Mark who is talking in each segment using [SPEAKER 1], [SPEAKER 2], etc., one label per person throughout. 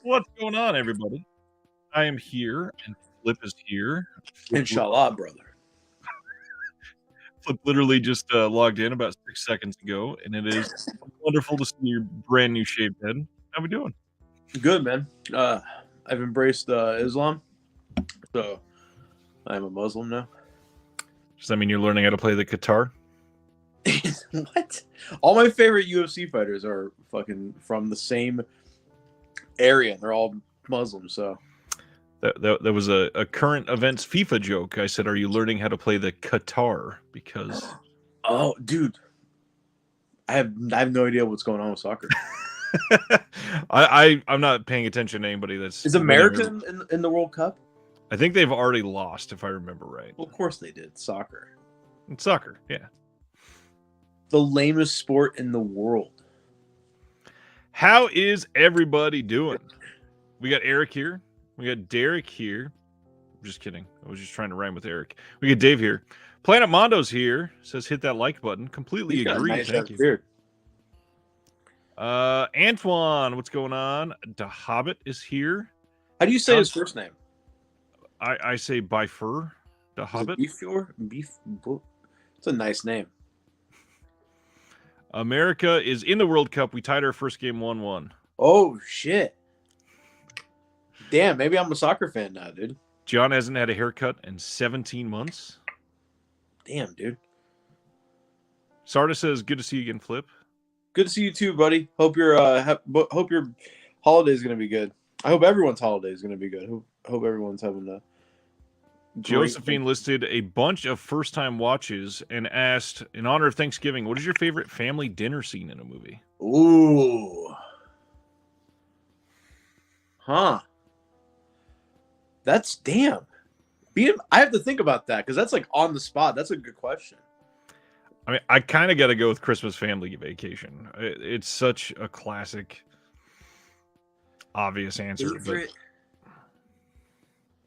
[SPEAKER 1] What's going on, everybody? I am here, and Flip is here.
[SPEAKER 2] Inshallah, brother.
[SPEAKER 1] Flip literally just logged in about 6 seconds ago, and it is wonderful to see your brand new shaved head. How we doing?
[SPEAKER 2] Good, man. I've embraced Islam, so I'm a Muslim now.
[SPEAKER 1] Does that mean you're learning how to play the guitar?
[SPEAKER 2] What? All my favorite UFC fighters are fucking from the same area. They're all Muslim, so.
[SPEAKER 1] That was a current events FIFA joke. I said, are you learning how to play the guitar? Because...
[SPEAKER 2] Oh, dude. I have no idea what's going on with soccer.
[SPEAKER 1] I'm not paying attention to anybody that's...
[SPEAKER 2] Is America in the World Cup?
[SPEAKER 1] I think they've already lost, if I remember right.
[SPEAKER 2] Well, of course they did. Soccer.
[SPEAKER 1] It's soccer, yeah.
[SPEAKER 2] The lamest sport in the world.
[SPEAKER 1] How is everybody doing? We got Eric here. We got Derek here. I'm just kidding. I was just trying to rhyme with Eric. We got Dave here. Planet Mondo's here. Says hit that like button. Completely agree.
[SPEAKER 2] Nice
[SPEAKER 1] Thank you.
[SPEAKER 2] Beard.
[SPEAKER 1] Antoine, what's going on? The Hobbit is here.
[SPEAKER 2] How do you say his first name?
[SPEAKER 1] I say Byfur. The Hobbit.
[SPEAKER 2] Beef. It's a nice name.
[SPEAKER 1] America is in the World Cup. We tied our first game 1-1.
[SPEAKER 2] Oh, shit. Damn, maybe I'm a soccer fan now, dude.
[SPEAKER 1] John hasn't had a haircut in 17 months.
[SPEAKER 2] Damn, dude.
[SPEAKER 1] Sarda says, good to see you again, Flip.
[SPEAKER 2] Good to see you too, buddy. Hope your holiday is going to be good. I hope everyone's holiday is going to be good. Hope everyone's having a
[SPEAKER 1] Josephine listed a bunch of first-time watches and asked, in honor of Thanksgiving, what is your favorite family dinner scene in a movie?
[SPEAKER 2] Ooh. Huh. That's damn. I have to think about that because that's like on the spot. That's a good question.
[SPEAKER 1] I mean, I kind of got to go with Christmas Family Vacation. It's such a classic, obvious answer.
[SPEAKER 2] Favorite?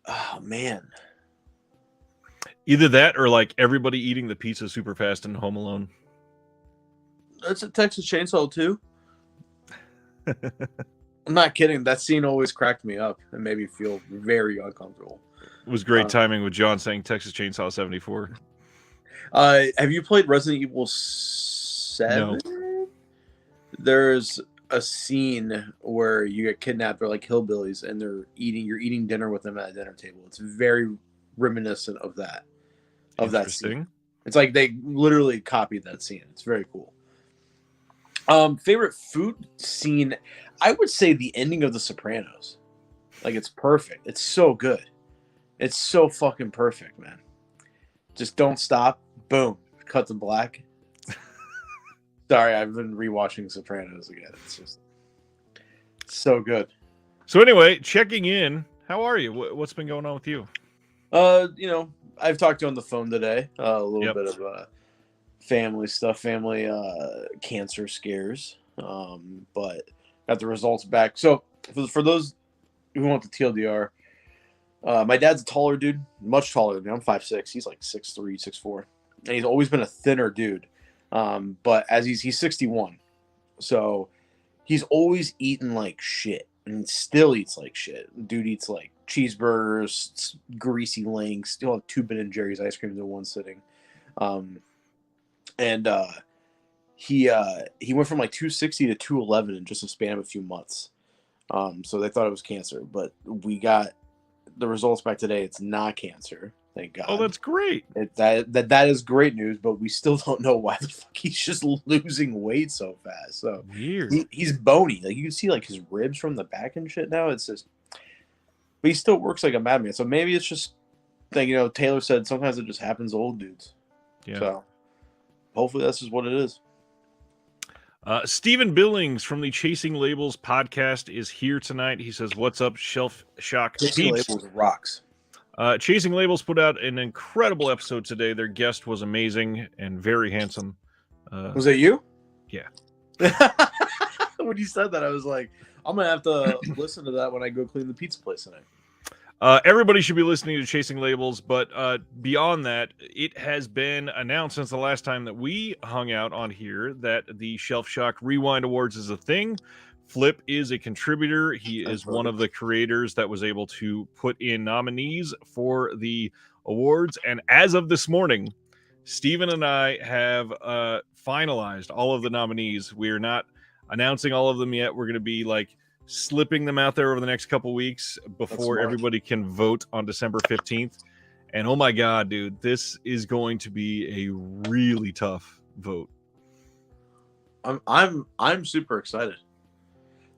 [SPEAKER 2] Oh, man.
[SPEAKER 1] Either that or like everybody eating the pizza super fast in Home Alone.
[SPEAKER 2] That's a Texas Chainsaw too. I'm not kidding. That scene always cracked me up and made me feel very uncomfortable.
[SPEAKER 1] It was great timing with John saying Texas Chainsaw 74.
[SPEAKER 2] Have you played Resident Evil 7?
[SPEAKER 1] No.
[SPEAKER 2] There's a scene where you get kidnapped. They're like hillbillies, and you're eating dinner with them at a dinner table. It's very reminiscent of that. That scene. It's like they literally copied that scene. It's very cool. Favorite food scene? I would say the ending of The Sopranos. Like, it's perfect. It's so good. It's so fucking perfect, man. Just don't stop. Boom. Cut to black. Sorry, I've been rewatching Sopranos again. It's just so good.
[SPEAKER 1] So anyway, checking in. How are you? What's been going on with you?
[SPEAKER 2] I've talked to you on the phone today. A little bit of family stuff, family cancer scares. But got the results back. So for those who want the TLDR, my dad's a taller dude, much taller than me. I'm 5'6". He's like 6'3", 6'4". And he's always been a thinner dude. But as he's 61. So he's always eaten like shit. And still eats like shit. Dude eats like cheeseburgers, greasy links, still have 2 Ben & Jerry's ice cream in one sitting. He went from like 260 to 211 in just a span of a few months. So they thought it was cancer, but we got the results back today. It's not cancer, thank God.
[SPEAKER 1] Oh, that's great.
[SPEAKER 2] That is great news, but we still don't know why the fuck he's just losing weight so fast. So
[SPEAKER 1] weird.
[SPEAKER 2] He's bony. Like you can see like his ribs from the back and shit now. It's just, but he still works like a madman. So maybe it's just like, Taylor said, sometimes it just happens to old dudes.
[SPEAKER 1] Yeah.
[SPEAKER 2] So hopefully that's just what it is.
[SPEAKER 1] Stephen Billings from the Chasing Labels podcast is here tonight. He says, what's up, Shelf Shock
[SPEAKER 2] Chasing Labels rocks.
[SPEAKER 1] Chasing Labels put out an incredible episode today. Their guest was amazing and very handsome.
[SPEAKER 2] Was that you?
[SPEAKER 1] Yeah.
[SPEAKER 2] When you said that, I was like, I'm going to have to listen to that when I go clean the pizza place tonight.
[SPEAKER 1] Everybody should be listening to Chasing Labels, but beyond that, it has been announced since the last time that we hung out on here that the Shelf Shock Rewind Awards is a thing. Flip is a contributor. He
[SPEAKER 2] That's
[SPEAKER 1] is one
[SPEAKER 2] right.
[SPEAKER 1] of the creators that was able to put in nominees for the awards. And as of this morning, Steven and I have finalized all of the nominees. We are not announcing all of them yet. We're going to be like slipping them out there over the next couple weeks before everybody can vote on December 15th. And oh my God, dude, this is going to be a really tough vote.
[SPEAKER 2] I'm super excited.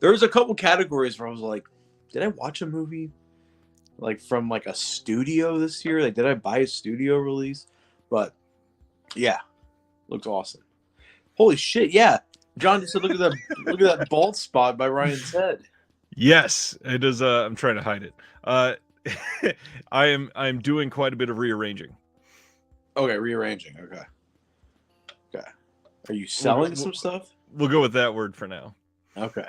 [SPEAKER 2] There was a couple categories where I was like, did I watch a movie like from like a studio this year? Like, did I buy a studio release? But yeah, looks awesome. Holy shit, yeah. John just said, look at that bald spot by Ryan's head.
[SPEAKER 1] Yes, it is. I'm trying to hide it. I'm doing quite a bit of rearranging.
[SPEAKER 2] Okay, rearranging. Okay. Are you selling some stuff?
[SPEAKER 1] We'll go with that word for now.
[SPEAKER 2] Okay.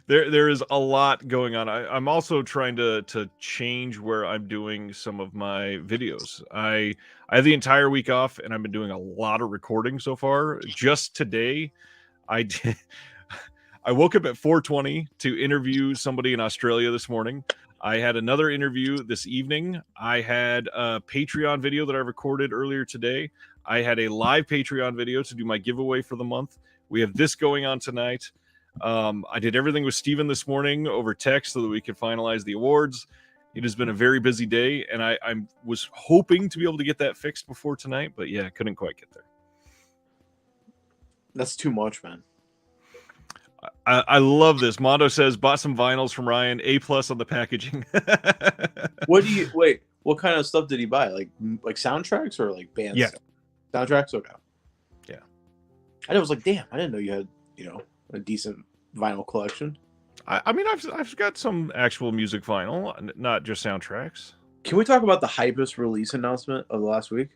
[SPEAKER 1] There is a lot going on. I'm also trying to change where I'm doing some of my videos. I have the entire week off, and I've been doing a lot of recording so far. Just today, I woke up at 4:20 to interview somebody in Australia this morning. I had another interview this evening. I had a Patreon video that I recorded earlier today. I had a live Patreon video to do my giveaway for the month. We have this going on tonight. I did everything with Steven this morning over text so that we could finalize the awards. It has been a very busy day, and I was hoping to be able to get that fixed before tonight, but yeah, couldn't quite get there.
[SPEAKER 2] That's too much, man.
[SPEAKER 1] I love this. Mondo says, bought some vinyls from Ryan, A+ on the packaging.
[SPEAKER 2] What kind of stuff did he buy? Like soundtracks or like bands?
[SPEAKER 1] Yeah.
[SPEAKER 2] Soundtracks? Okay.
[SPEAKER 1] Yeah.
[SPEAKER 2] I was like, damn, I didn't know you had, a decent vinyl collection.
[SPEAKER 1] I mean, I've got some actual music vinyl, not just soundtracks.
[SPEAKER 2] Can we talk about the hypest release announcement of the last week?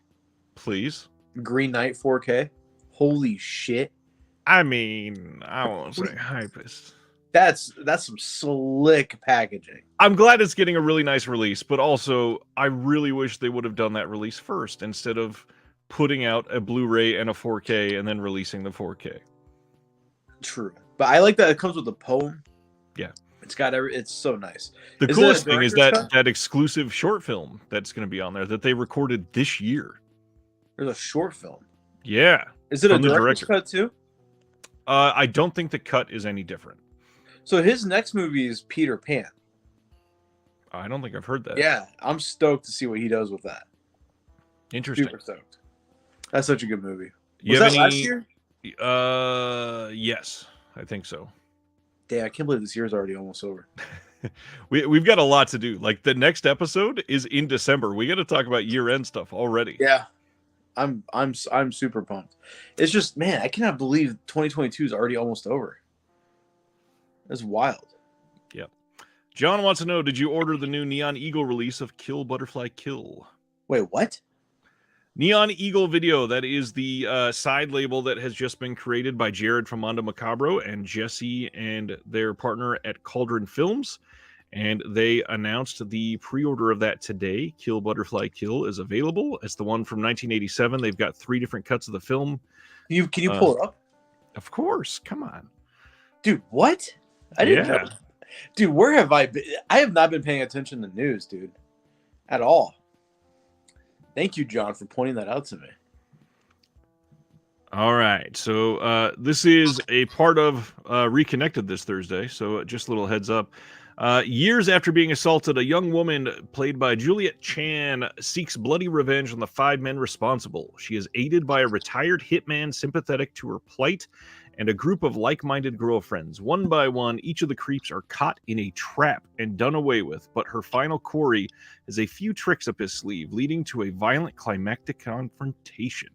[SPEAKER 1] Please.
[SPEAKER 2] Green Knight 4K. Holy shit.
[SPEAKER 1] I mean, I won't say hypest.
[SPEAKER 2] That's some slick packaging.
[SPEAKER 1] I'm glad it's getting a really nice release, but also I really wish they would have done that release first instead of putting out a Blu-ray and a 4K and then releasing the 4K.
[SPEAKER 2] True. But I like that it comes with a poem.
[SPEAKER 1] Yeah.
[SPEAKER 2] It's so nice.
[SPEAKER 1] The coolest thing is that exclusive short film that's going to be on there that they recorded this year.
[SPEAKER 2] There's a short film.
[SPEAKER 1] Yeah.
[SPEAKER 2] Is it a director's cut too?
[SPEAKER 1] I don't think the cut is any different.
[SPEAKER 2] So his next movie is Peter Pan.
[SPEAKER 1] I don't think I've heard that.
[SPEAKER 2] Yeah, I'm stoked to see what he does with that.
[SPEAKER 1] Interesting.
[SPEAKER 2] Super stoked. That's such a good movie.
[SPEAKER 1] Was that
[SPEAKER 2] last year?
[SPEAKER 1] Yes, I think so.
[SPEAKER 2] Damn, I can't believe this year's already almost over.
[SPEAKER 1] We've got a lot to do. Like the next episode is in December. We got to talk about year-end stuff already.
[SPEAKER 2] Yeah. I'm super pumped. It's just, man, I cannot believe 2022 is already almost over. That's wild.
[SPEAKER 1] Yep. John wants to know, did you order the new Neon Eagle release of Kill Butterfly Kill?
[SPEAKER 2] Wait, what?
[SPEAKER 1] Neon Eagle Video, that is the side label that has just been created by Jared from Mondo Macabro and Jesse and their partner at Cauldron Films. And they announced the pre-order of that today. Kill Butterfly Kill is available. It's the one from 1987. They've got 3 different cuts of the film.
[SPEAKER 2] Can you pull it up?
[SPEAKER 1] Of course. Come on.
[SPEAKER 2] Dude, what? I didn't know. Dude, where have I been? I have not been paying attention to the news, dude. At all. Thank you, John, for pointing that out to me.
[SPEAKER 1] All right. So this is a part of Reconnected this Thursday. So just a little heads up. Years after being assaulted, a young woman played by Juliet Chan seeks bloody revenge on the 5 men responsible. She is aided by a retired hitman sympathetic to her plight and a group of like-minded girlfriends. One by one, each of the creeps are caught in a trap and done away with, but her final quarry has a few tricks up his sleeve, leading to a violent climactic confrontation.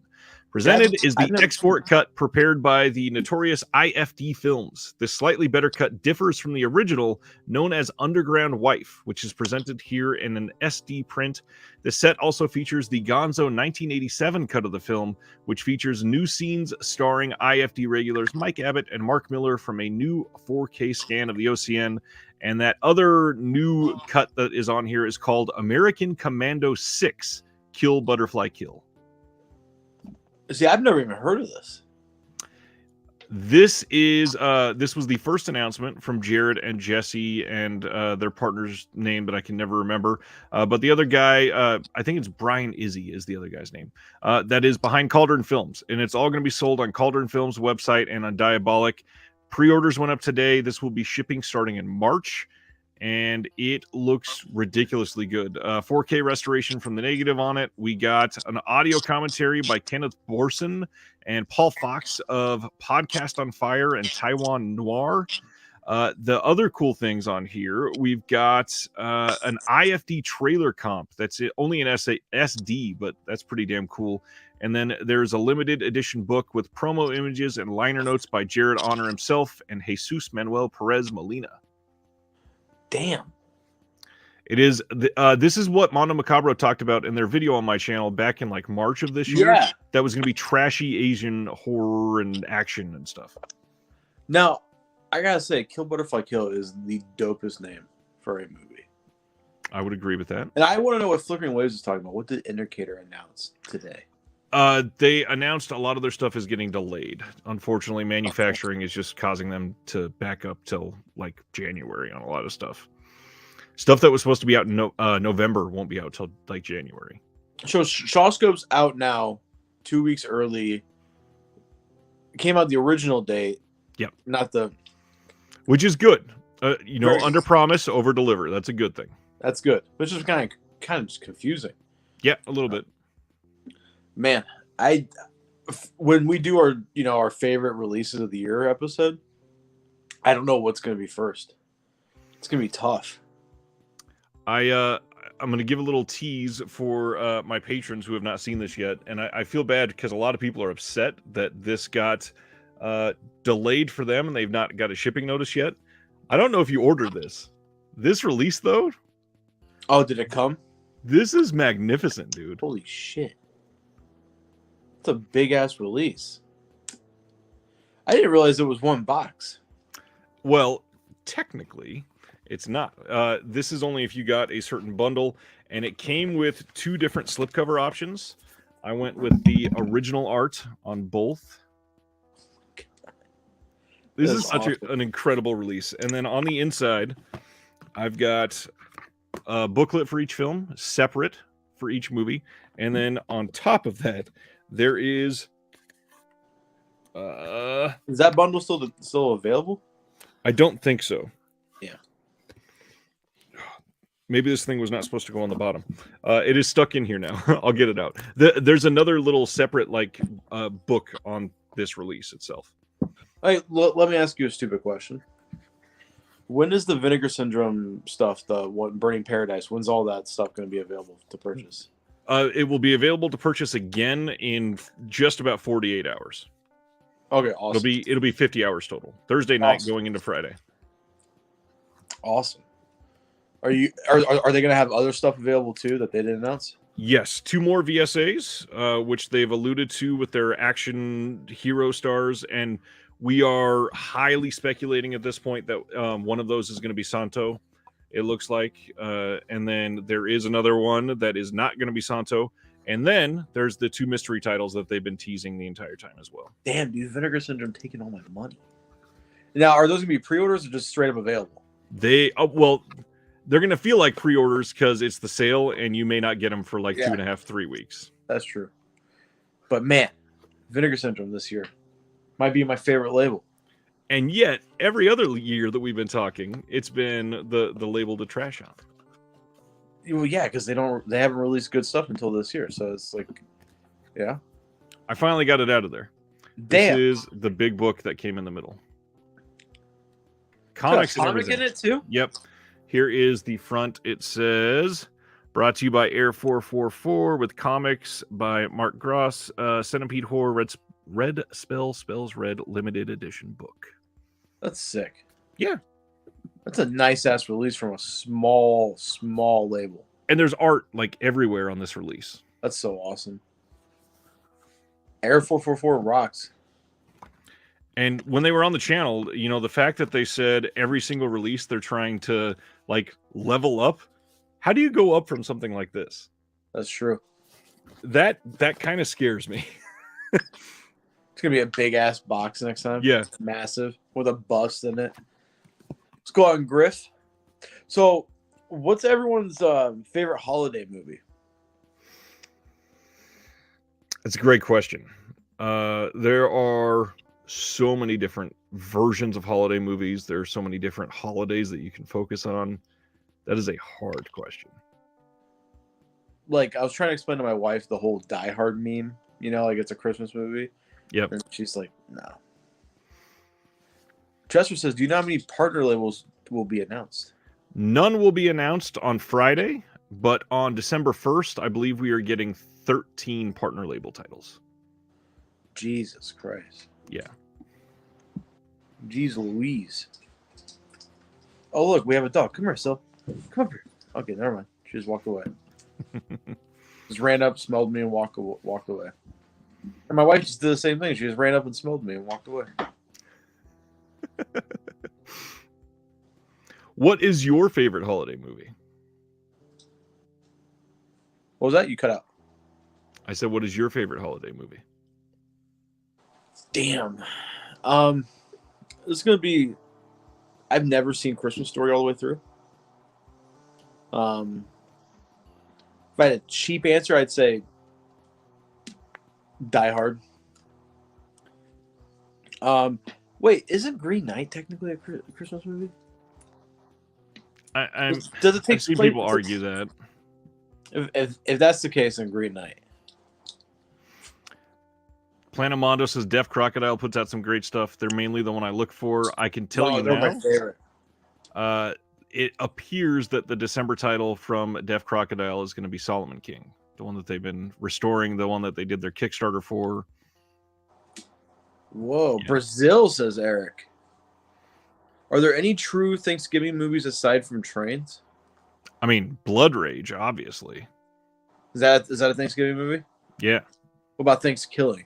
[SPEAKER 1] Presented is the export cut prepared by the notorious IFD Films. This slightly better cut differs from the original, known as Underground Wife, which is presented here in an SD print. The set also features the Gonzo 1987 cut of the film, which features new scenes starring IFD regulars Mike Abbott and Mark Miller from a new 4K scan of the OCN. And that other new cut that is on here is called American Commando 6, Kill Butterfly Kill.
[SPEAKER 2] See, I've never even heard of this.
[SPEAKER 1] This was the first announcement from Jared and Jesse and their partner's name that I can never remember. But the other guy, I think it's Brian Izzy is the other guy's name. That is behind Cauldron Films, and it's all going to be sold on Cauldron Films website and on Diabolic. Pre-orders went up today. This will be shipping starting in March, and it looks ridiculously good. 4K restoration from the negative on it. We got an audio commentary by Kenneth Borson and Paul Fox of Podcast on Fire and Taiwan Noir. The other cool things on here, we've got an IFD trailer comp. That's only an SD, but that's pretty damn cool. And then there's a limited edition book with promo images and liner notes by Jared Honor himself and Jesus Manuel Perez Molina.
[SPEAKER 2] Damn.
[SPEAKER 1] It is. This is what Mondo Macabro talked about in their video on my channel back in like March of this year.
[SPEAKER 2] Yeah.
[SPEAKER 1] That was going to be trashy Asian horror and action and stuff.
[SPEAKER 2] Now, I gotta say, Kill Butterfly Kill is the dopest name for a movie.
[SPEAKER 1] I would agree with that.
[SPEAKER 2] And I want to know what Flickering Waves is talking about. What did Indicator announce today?
[SPEAKER 1] They announced a lot of their stuff is getting delayed. Unfortunately, manufacturing is just causing them to back up till like January on a lot of stuff. Stuff that was supposed to be out in November won't be out till like January.
[SPEAKER 2] So Shawscope's out now, 2 weeks early. It came out the original date.
[SPEAKER 1] Yep.
[SPEAKER 2] Not the...
[SPEAKER 1] Which is good.
[SPEAKER 2] Very
[SPEAKER 1] Under promise, over deliver. That's a good thing.
[SPEAKER 2] That's good. Which is kind of just confusing.
[SPEAKER 1] Yeah, a little bit.
[SPEAKER 2] Man, when we do our favorite releases of the year episode, I don't know what's going to be first. It's going to be tough.
[SPEAKER 1] I'm going to give a little tease for my patrons who have not seen this yet, and I feel bad because a lot of people are upset that this got delayed for them and they've not got a shipping notice yet. I don't know if you ordered this. This release, though?
[SPEAKER 2] Oh, did it come?
[SPEAKER 1] This is magnificent, dude.
[SPEAKER 2] Holy shit. It's a big-ass release. I didn't realize it was one box.
[SPEAKER 1] Well, technically, it's not. This is only if you got a certain bundle, and it came with 2 different slipcover options. I went with the original art on both. This is such an incredible release. And then on the inside, I've got a booklet for each film, separate for each movie. And then on top of that, there is...
[SPEAKER 2] is that bundle still available?
[SPEAKER 1] I don't think so.
[SPEAKER 2] Yeah.
[SPEAKER 1] Maybe this thing was not supposed to go on the bottom. It is stuck in here now. I'll get it out. There's another little separate book on this release itself.
[SPEAKER 2] Hey, let me ask you a stupid question. When is the Vinegar Syndrome stuff, the Burning Paradise, when's all that stuff going to be available to purchase?
[SPEAKER 1] It will be available to purchase again in just about 48 hours.
[SPEAKER 2] Okay, awesome.
[SPEAKER 1] It'll be 50 hours total. Thursday night going into Friday.
[SPEAKER 2] Awesome. Are they going to have other stuff available too that they didn't announce?
[SPEAKER 1] Yes, 2 more VSAs, which they've alluded to with their action hero stars, and we are highly speculating at this point that one of those is going to be Santo, it looks like. And then there is another one that is not going to be Santo. And then there's the 2 mystery titles that they've been teasing the entire time as well.
[SPEAKER 2] Damn, dude, Vinegar Syndrome taking all my money. Now, are those going to be pre-orders or just straight up available?
[SPEAKER 1] They're going to feel like pre-orders because it's the sale and you may not get them for 2.5, 3 weeks.
[SPEAKER 2] That's true. But man, Vinegar Syndrome this year might be my favorite label.
[SPEAKER 1] And yet, every other year that we've been talking, it's been the label to trash on.
[SPEAKER 2] Well, yeah, because they haven't released good stuff until this year. So it's yeah.
[SPEAKER 1] I finally got it out of there.
[SPEAKER 2] Damn.
[SPEAKER 1] This is the big book that came in the middle.
[SPEAKER 2] Comics and everything. In it too?
[SPEAKER 1] Yep. Here is the front. It says, brought to you by Air 444 with comics by Mark Gross, Centipede Horror Red Spells Red limited edition book.
[SPEAKER 2] That's sick.
[SPEAKER 1] Yeah.
[SPEAKER 2] That's a nice-ass release from a small label.
[SPEAKER 1] And there's art everywhere on this release.
[SPEAKER 2] That's so awesome. Air 444 rocks.
[SPEAKER 1] And when they were on the channel, the fact that they said every single release they're trying to level up. How do you go up from something like this?
[SPEAKER 2] That's true.
[SPEAKER 1] That kind of scares me.
[SPEAKER 2] It's gonna be a big ass box next time.
[SPEAKER 1] Yeah.
[SPEAKER 2] It's massive with a bust in it. Let's go on Griff. So, what's everyone's favorite holiday movie?
[SPEAKER 1] That's a great question. There are so many different versions of holiday movies. There are so many different holidays that you can focus on. That is a hard question.
[SPEAKER 2] Like, I was trying to explain to my wife the whole Die Hard meme. You know, like it's a Christmas movie.
[SPEAKER 1] Yep.
[SPEAKER 2] And she's like, no. Chester says, do you know how many partner labels will be announced?
[SPEAKER 1] None will be announced on Friday, but on December 1st, I believe we are getting 13 partner label titles.
[SPEAKER 2] Jesus Christ.
[SPEAKER 1] Yeah.
[SPEAKER 2] Jeez Louise. Oh, look, we have a dog. Come here, Sil. Come up here. Okay, never mind. She just walked away. Just ran up, smelled me, and walked away. And my wife just did the same thing. She just ran up and smelled me and walked away.
[SPEAKER 1] What is your favorite holiday movie?
[SPEAKER 2] What was that? You cut out.
[SPEAKER 1] I said, what is your favorite holiday movie?
[SPEAKER 2] Damn. This is gonna be. I've never seen Christmas Story all the way through. If I had a cheap answer, I'd say Die Hard. Wait, isn't Green Knight technically a Christmas movie? Does it take
[SPEAKER 1] I've seen
[SPEAKER 2] place?
[SPEAKER 1] people argue that.
[SPEAKER 2] If that's the case, then Green Knight.
[SPEAKER 1] Planet Mondo says Deaf Crocodile puts out some great stuff. They're mainly the one I look for. I can tell you
[SPEAKER 2] they're
[SPEAKER 1] now.
[SPEAKER 2] my favorite.
[SPEAKER 1] It appears that the December title from Deaf Crocodile is going to be Solomon King, the one that they've been restoring, the one that they did their Kickstarter for.
[SPEAKER 2] Whoa,
[SPEAKER 1] Yeah.
[SPEAKER 2] Brazil, says Eric. Are there any true Thanksgiving movies aside from Trains?
[SPEAKER 1] I mean, Blood Rage, obviously.
[SPEAKER 2] Is that a Thanksgiving movie?
[SPEAKER 1] Yeah.
[SPEAKER 2] What about Thanksgiving?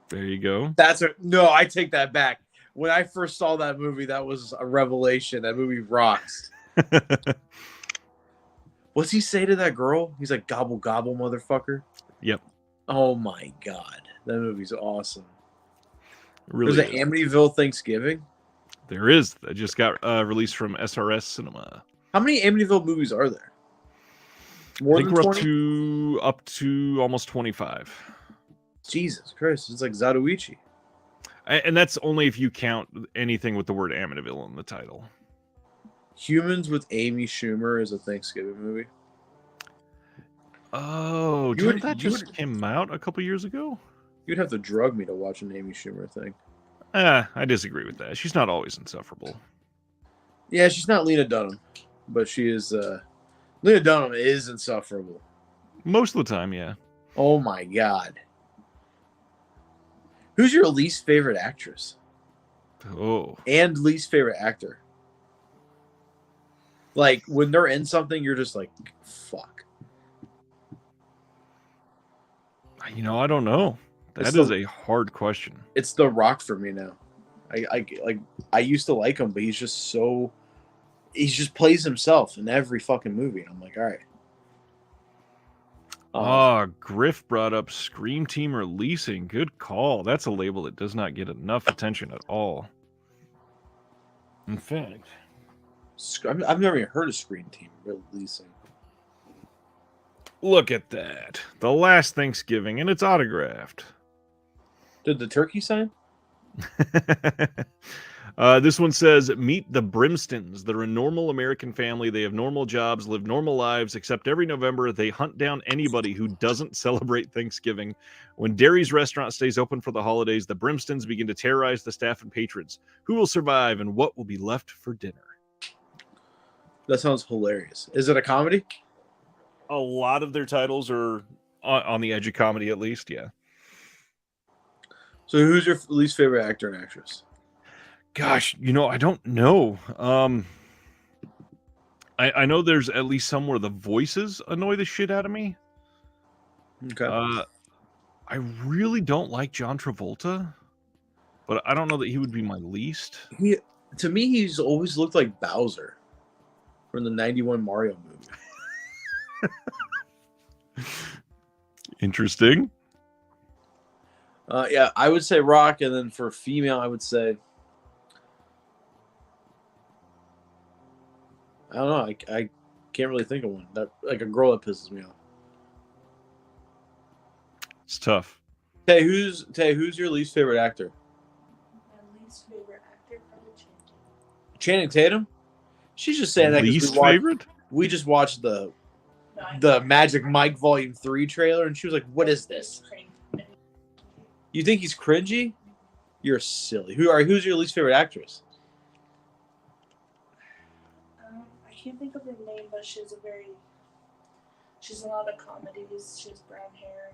[SPEAKER 1] There you go.
[SPEAKER 2] No, I take that back. When I first saw that movie, that was a revelation. That movie rocks. What's he say to that girl? He's like, gobble, gobble, motherfucker.
[SPEAKER 1] Yep.
[SPEAKER 2] Oh, my God. That movie's awesome.
[SPEAKER 1] Really
[SPEAKER 2] There's an Amityville Thanksgiving.
[SPEAKER 1] There is. That just got released from SRS Cinema.
[SPEAKER 2] How many Amityville movies are there?
[SPEAKER 1] I think we're up to almost 25.
[SPEAKER 2] Jesus Christ. It's like Zatoichi.
[SPEAKER 1] And that's only if you count anything with the word Amityville in the title.
[SPEAKER 2] Humans with Amy Schumer is a Thanksgiving movie.
[SPEAKER 1] Oh, didn't that just came out a couple years ago?
[SPEAKER 2] You'd have to drug me to watch an Amy Schumer thing.
[SPEAKER 1] I disagree with that. She's not always insufferable.
[SPEAKER 2] Yeah, she's not Lena Dunham, but she is. Lena Dunham is insufferable.
[SPEAKER 1] Most of the time, yeah.
[SPEAKER 2] Oh my God. Who's your least favorite actress?
[SPEAKER 1] Oh.
[SPEAKER 2] And least favorite actor? Like, when they're in something, you're just like, fuck.
[SPEAKER 1] You know, I don't know. That is a hard question.
[SPEAKER 2] It's The Rock for me now. I used to like him, but he just plays himself in every fucking movie. And I'm like, all right.
[SPEAKER 1] Griff brought up Scream Team releasing. Good call. That's a label that does not get enough attention at all. In fact,
[SPEAKER 2] I've never even heard of Scream Team releasing.
[SPEAKER 1] Look at that. The Last Thanksgiving, and it's autographed.
[SPEAKER 2] Did the turkey sign?
[SPEAKER 1] This one says, meet the Brimstons. They're a normal American family. They have normal jobs, live normal lives, except every November they hunt down anybody who doesn't celebrate Thanksgiving. When Derry's restaurant stays open for the holidays, the Brimstons begin to terrorize the staff and patrons. Who will survive and what will be left for dinner?
[SPEAKER 2] That sounds hilarious. Is it a comedy?
[SPEAKER 1] A lot of their titles are on the edge of comedy, at least, yeah.
[SPEAKER 2] So who's your least favorite actor and actress?
[SPEAKER 1] Gosh, I don't know. I know there's at least some where the voices annoy the shit out of me.
[SPEAKER 2] Okay.
[SPEAKER 1] I really don't like John Travolta, but I don't know that he would be my least.
[SPEAKER 2] To me, he's always looked like Bowser from the 91 Mario movie.
[SPEAKER 1] Interesting.
[SPEAKER 2] Yeah, I would say Rock, and then for female, I would say I don't know. I can't really think of one that like a girl that pisses me off.
[SPEAKER 1] It's tough.
[SPEAKER 2] Who's your least favorite actor?
[SPEAKER 3] My least favorite actor, probably
[SPEAKER 2] Channing Tatum. She's just saying that because
[SPEAKER 1] Least favorite?
[SPEAKER 2] we just watched the
[SPEAKER 3] No,
[SPEAKER 2] Magic Mike Volume 3 trailer, and she was like, "What is this? You think he's cringy? You're silly. Who's your least favorite actress?"
[SPEAKER 3] I can't think of her name, but she's in a lot of comedies. She has brown hair.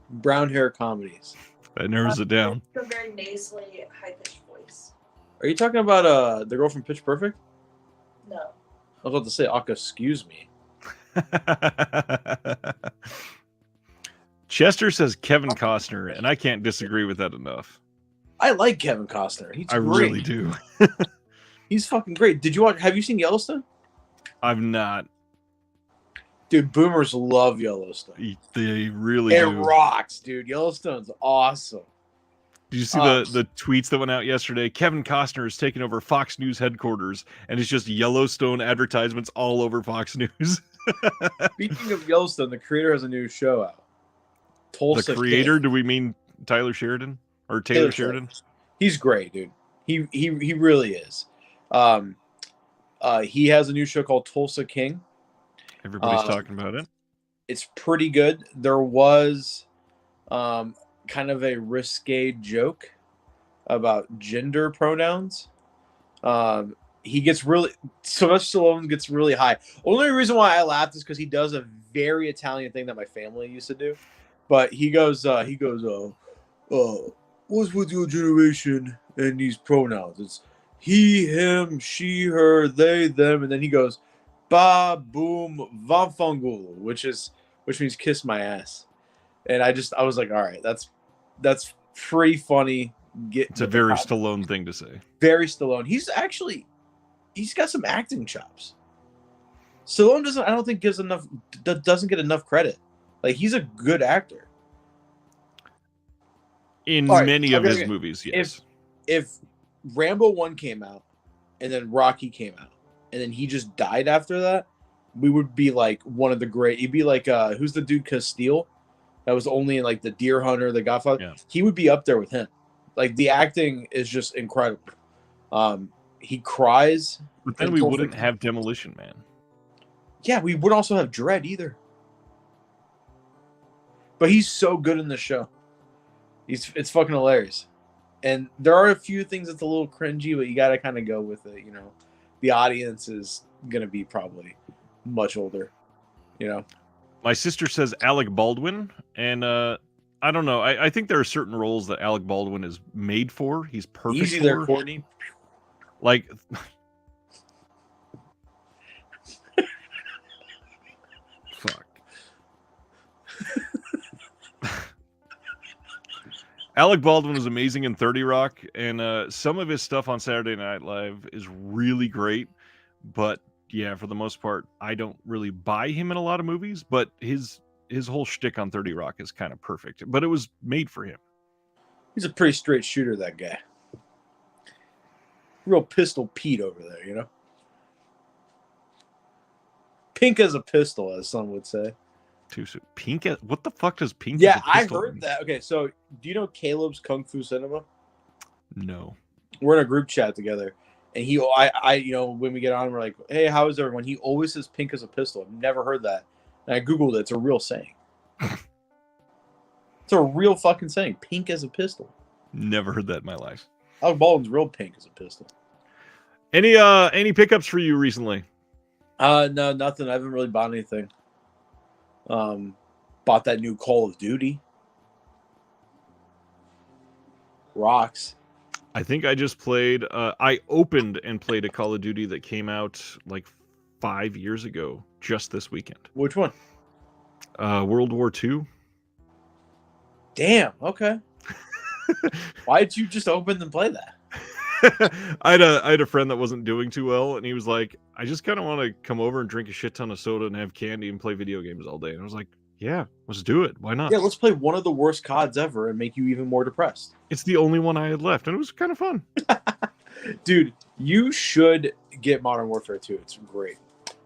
[SPEAKER 2] Brown hair comedies.
[SPEAKER 1] That narrows it down.
[SPEAKER 3] A very nasally, high-pitched voice.
[SPEAKER 2] Are you talking about the girl from Pitch Perfect?
[SPEAKER 3] No.
[SPEAKER 2] I was about to say, excuse me.
[SPEAKER 1] Chester says Kevin Costner, and I can't disagree with that enough.
[SPEAKER 2] I like Kevin Costner. He's
[SPEAKER 1] I
[SPEAKER 2] great.
[SPEAKER 1] really do.
[SPEAKER 2] He's fucking great. Have you seen Yellowstone?
[SPEAKER 1] I've not.
[SPEAKER 2] Dude, boomers love Yellowstone.
[SPEAKER 1] They really
[SPEAKER 2] It
[SPEAKER 1] do.
[SPEAKER 2] rocks, dude. Yellowstone's awesome.
[SPEAKER 1] Did you see the tweets that went out yesterday? Kevin Costner is taking over Fox News headquarters, and it's just Yellowstone advertisements all over Fox News.
[SPEAKER 2] Speaking of Yellowstone, the creator has a new show out. Tulsa
[SPEAKER 1] The creator?
[SPEAKER 2] King.
[SPEAKER 1] Do we mean Tyler Sheridan or Taylor Sheridan?
[SPEAKER 2] He's great, dude. He really is. He has a new show called Tulsa King.
[SPEAKER 1] Everybody's talking about it.
[SPEAKER 2] It's pretty good. There was kind of a risque joke about gender pronouns. He gets really Sylvester Stallone gets really high. Only reason why I laughed is because he does a very Italian thing that my family used to do. But he goes, what's with your generation and these pronouns? It's he, him, she, her, they, them, and then he goes, ba boom vamfangulu, which means kiss my ass. And I was like, all right, that's pretty funny.
[SPEAKER 1] It's a very Stallone thing to say.
[SPEAKER 2] Very Stallone. He's got some acting chops. Stallone doesn't get enough credit. Like, he's a good actor.
[SPEAKER 1] In many of his movies, yes.
[SPEAKER 2] If Rambo 1 came out and then Rocky came out and then he just died after that, we would be like one of the great. He'd be like, who's the dude Castile? That was only in like The Deer Hunter, The Godfather. Yeah. He would be up there with him. Like, the acting is just incredible. He cries.
[SPEAKER 1] But then we wouldn't have Demolition Man.
[SPEAKER 2] Yeah, we wouldn't also have Dredd either. But he's so good in the show. It's fucking hilarious. And there are a few things that's a little cringy, but you got to kind of go with it, you know. The audience is going to be probably much older, you know.
[SPEAKER 1] My sister says Alec Baldwin, and I don't know. I think there are certain roles that Alec Baldwin is made for. He's perfect
[SPEAKER 2] Easy there, Courtney.
[SPEAKER 1] Like... Fuck. Alec Baldwin was amazing in 30 Rock, and some of his stuff on Saturday Night Live is really great. But yeah, for the most part, I don't really buy him in a lot of movies. But his whole shtick on 30 Rock is kind of perfect. But it was made for him.
[SPEAKER 2] He's a pretty straight shooter, that guy. Real Pistol Pete over there, you know. Pink as a pistol, as some would say.
[SPEAKER 1] Pink? What the fuck does pink?
[SPEAKER 2] Yeah, I heard that. Okay, so do you know Caleb's Kung Fu Cinema?
[SPEAKER 1] No.
[SPEAKER 2] We're in a group chat together, and I you know, when we get on, we're like, "Hey, how is everyone?" He always says "pink as a pistol." I've never heard that, and I googled it. It's a real saying. It's a real fucking saying. Pink as a pistol.
[SPEAKER 1] Never heard that in my life.
[SPEAKER 2] Alec Baldwin's real pink as a pistol.
[SPEAKER 1] Any pickups for you recently?
[SPEAKER 2] No, nothing. I haven't really bought anything. Bought that new Call of Duty. Rocks.
[SPEAKER 1] I think I just played. I opened and played a Call of Duty that came out like 5 years ago, just this weekend.
[SPEAKER 2] Which one?
[SPEAKER 1] World War II.
[SPEAKER 2] Damn. Okay. Why did you just open and play that?
[SPEAKER 1] I had a friend that wasn't doing too well, and he was like, "I just kind of want to come over and drink a shit ton of soda and have candy and play video games all day." And I was like, Yeah, let's do it. Why not?
[SPEAKER 2] Yeah, let's play one of the worst CODs ever and make you even more depressed.
[SPEAKER 1] It's the only one I had left, and it was kind of fun.
[SPEAKER 2] Dude, you should get Modern Warfare 2. It's great.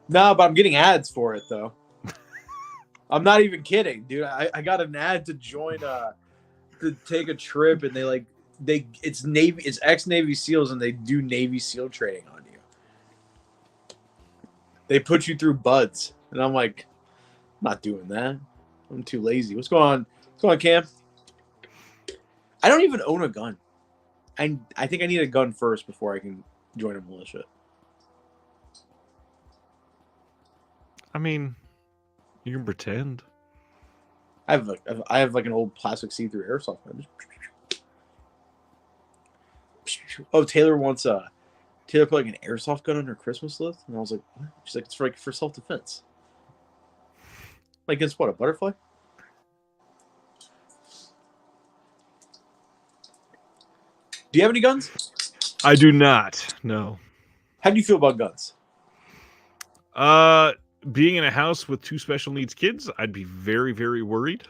[SPEAKER 2] No, but I'm getting ads for it, though. I'm not even kidding, dude. I got an ad to join, to take a trip, and it's ex-Navy SEALs, and they do Navy SEAL training on you. They put you through buds, and I'm like, I'm not doing that. I'm too lazy. What's going on? What's going on, Cam? I don't even own a gun. I think I need a gun first before I can join a militia.
[SPEAKER 1] I mean, you can pretend.
[SPEAKER 2] I have like an old plastic see-through airsoft gun. Oh, Taylor put like an airsoft gun on her Christmas list, and I was like, what? She's like, it's for self-defense. Like, against what, a butterfly? Do you have any guns?
[SPEAKER 1] I do not. No.
[SPEAKER 2] How do you feel about guns?
[SPEAKER 1] Being in a house with 2 special needs kids, I'd be very, very worried.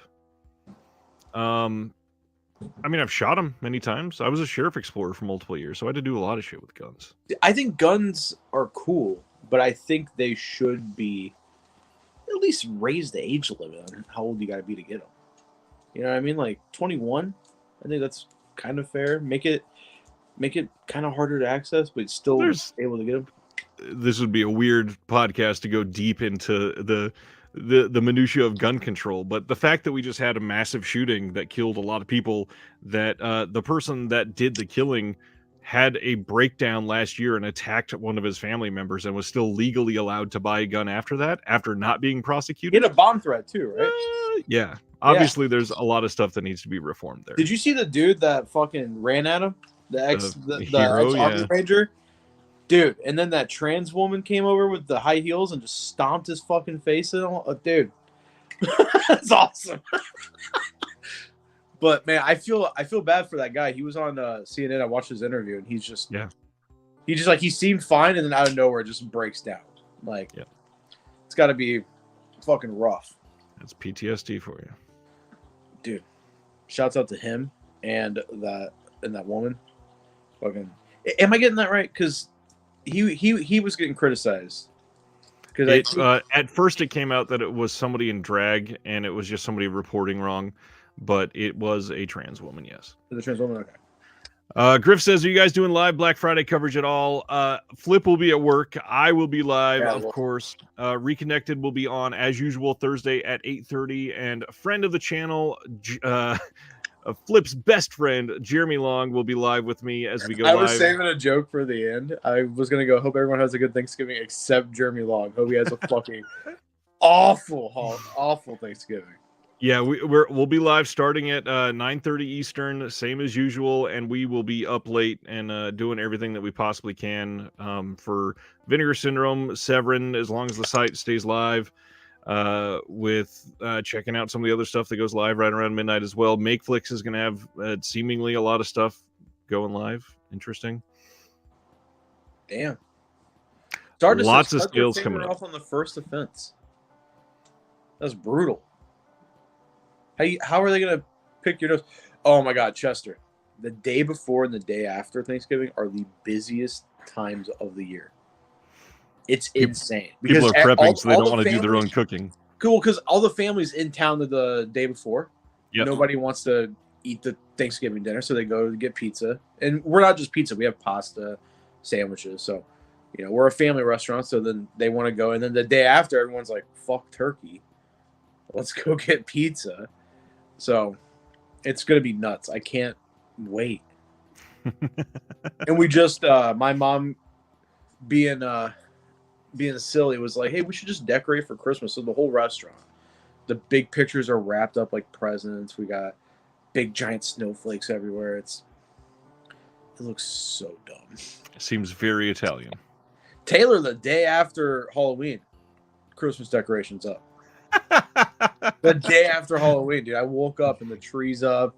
[SPEAKER 1] I mean, I've shot them many times. I was a sheriff explorer for multiple years, so I had to do a lot of shit with guns.
[SPEAKER 2] I think guns are cool, but I think they should be at least raise the age limit on how old you got to be to get them. You know what I mean? Like 21. I think that's kind of fair. Make it kind of harder to access, but still able to get them.
[SPEAKER 1] This would be a weird podcast to go deep into the minutia of gun control, but the fact that we just had a massive shooting that killed a lot of people, that the person that did the killing had a breakdown last year and attacked one of his family members and was still legally allowed to buy a gun after that, after not being prosecuted.
[SPEAKER 2] He had a bomb threat too, right?
[SPEAKER 1] Yeah. Obviously, there's a lot of stuff that needs to be reformed there.
[SPEAKER 2] Did you see the dude that fucking ran at him? The
[SPEAKER 1] hero,
[SPEAKER 2] ex-Army Ranger? Dude, and then that trans woman came over with the high heels and just stomped his fucking face in. Dude, that's awesome. But man, I feel bad for that guy. He was on CNN. I watched his interview, and he seemed fine, and then out of nowhere, just breaks down. Like, it's got to be fucking rough.
[SPEAKER 1] That's PTSD for you,
[SPEAKER 2] dude. Shouts out to him and that woman. Fucking, am I getting that right? Because he was getting criticized. Because
[SPEAKER 1] at first it came out that it was somebody in drag, and it was just somebody reporting wrong, but it was a trans woman. Yes,
[SPEAKER 2] the trans woman. Okay.
[SPEAKER 1] Griff says, "Are you guys doing live Black Friday coverage at all?" Flip will be at work. I will be live, of course. Reconnected will be on as usual Thursday at 8:30, and a friend of the channel, Flip's best friend, Jeremy Long, will be live with me as we go live.
[SPEAKER 2] I was saving a joke for the end. I was going to go, hope everyone has a good Thanksgiving except Jeremy Long. Hope he has a fucking awful Thanksgiving.
[SPEAKER 1] Yeah, we'll be live starting at 9:30 Eastern, same as usual, and we will be up late and doing everything that we possibly can for Vinegar Syndrome, Severin, as long as the site stays live, with checking out some of the other stuff that goes live right around midnight as well. Makeflix is going to have seemingly a lot of stuff going live. Interesting.
[SPEAKER 2] Damn.
[SPEAKER 1] Lots of skills coming up.
[SPEAKER 2] Off on the first offense. That's brutal. How are they going to pick your nose? Oh, my God, Chester. The day before and the day after Thanksgiving are the busiest times of the year. It's insane.
[SPEAKER 1] People are prepping, so they don't want to do their own cooking.
[SPEAKER 2] Cool, because all the families in town the day before.
[SPEAKER 1] Yep.
[SPEAKER 2] Nobody wants to eat the Thanksgiving dinner, so they go to get pizza. And we're not just pizza. We have pasta, sandwiches. So, we're a family restaurant, so then they want to go. And then the day after, everyone's like, fuck turkey. Let's go get pizza. So it's going to be nuts. I can't wait. And we just, my mom being silly was like, hey, we should just decorate for Christmas. So the whole restaurant, the big pictures are wrapped up like presents. We got big giant snowflakes everywhere. It looks so dumb.
[SPEAKER 1] Seems very Italian.
[SPEAKER 2] Taylor, the day after Halloween, Christmas decorations up. The day after Halloween, dude, I woke up and the tree's up.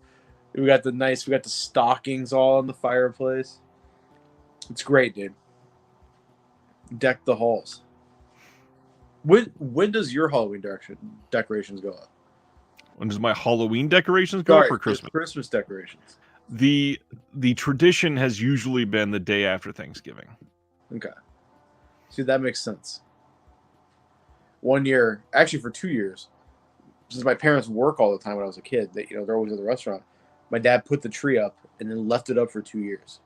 [SPEAKER 2] We got the stockings all on the fireplace. It's great, dude. Deck the halls. When does your Halloween decorations go up?
[SPEAKER 1] When does my Halloween decorations go up for Christmas?
[SPEAKER 2] Christmas decorations.
[SPEAKER 1] The tradition has usually been the day after Thanksgiving.
[SPEAKER 2] Okay. See, that makes sense. 1 year, actually for 2 years, since my parents work all the time when I was a kid, they're always at the restaurant. My dad put the tree up and then left it up for 2 years.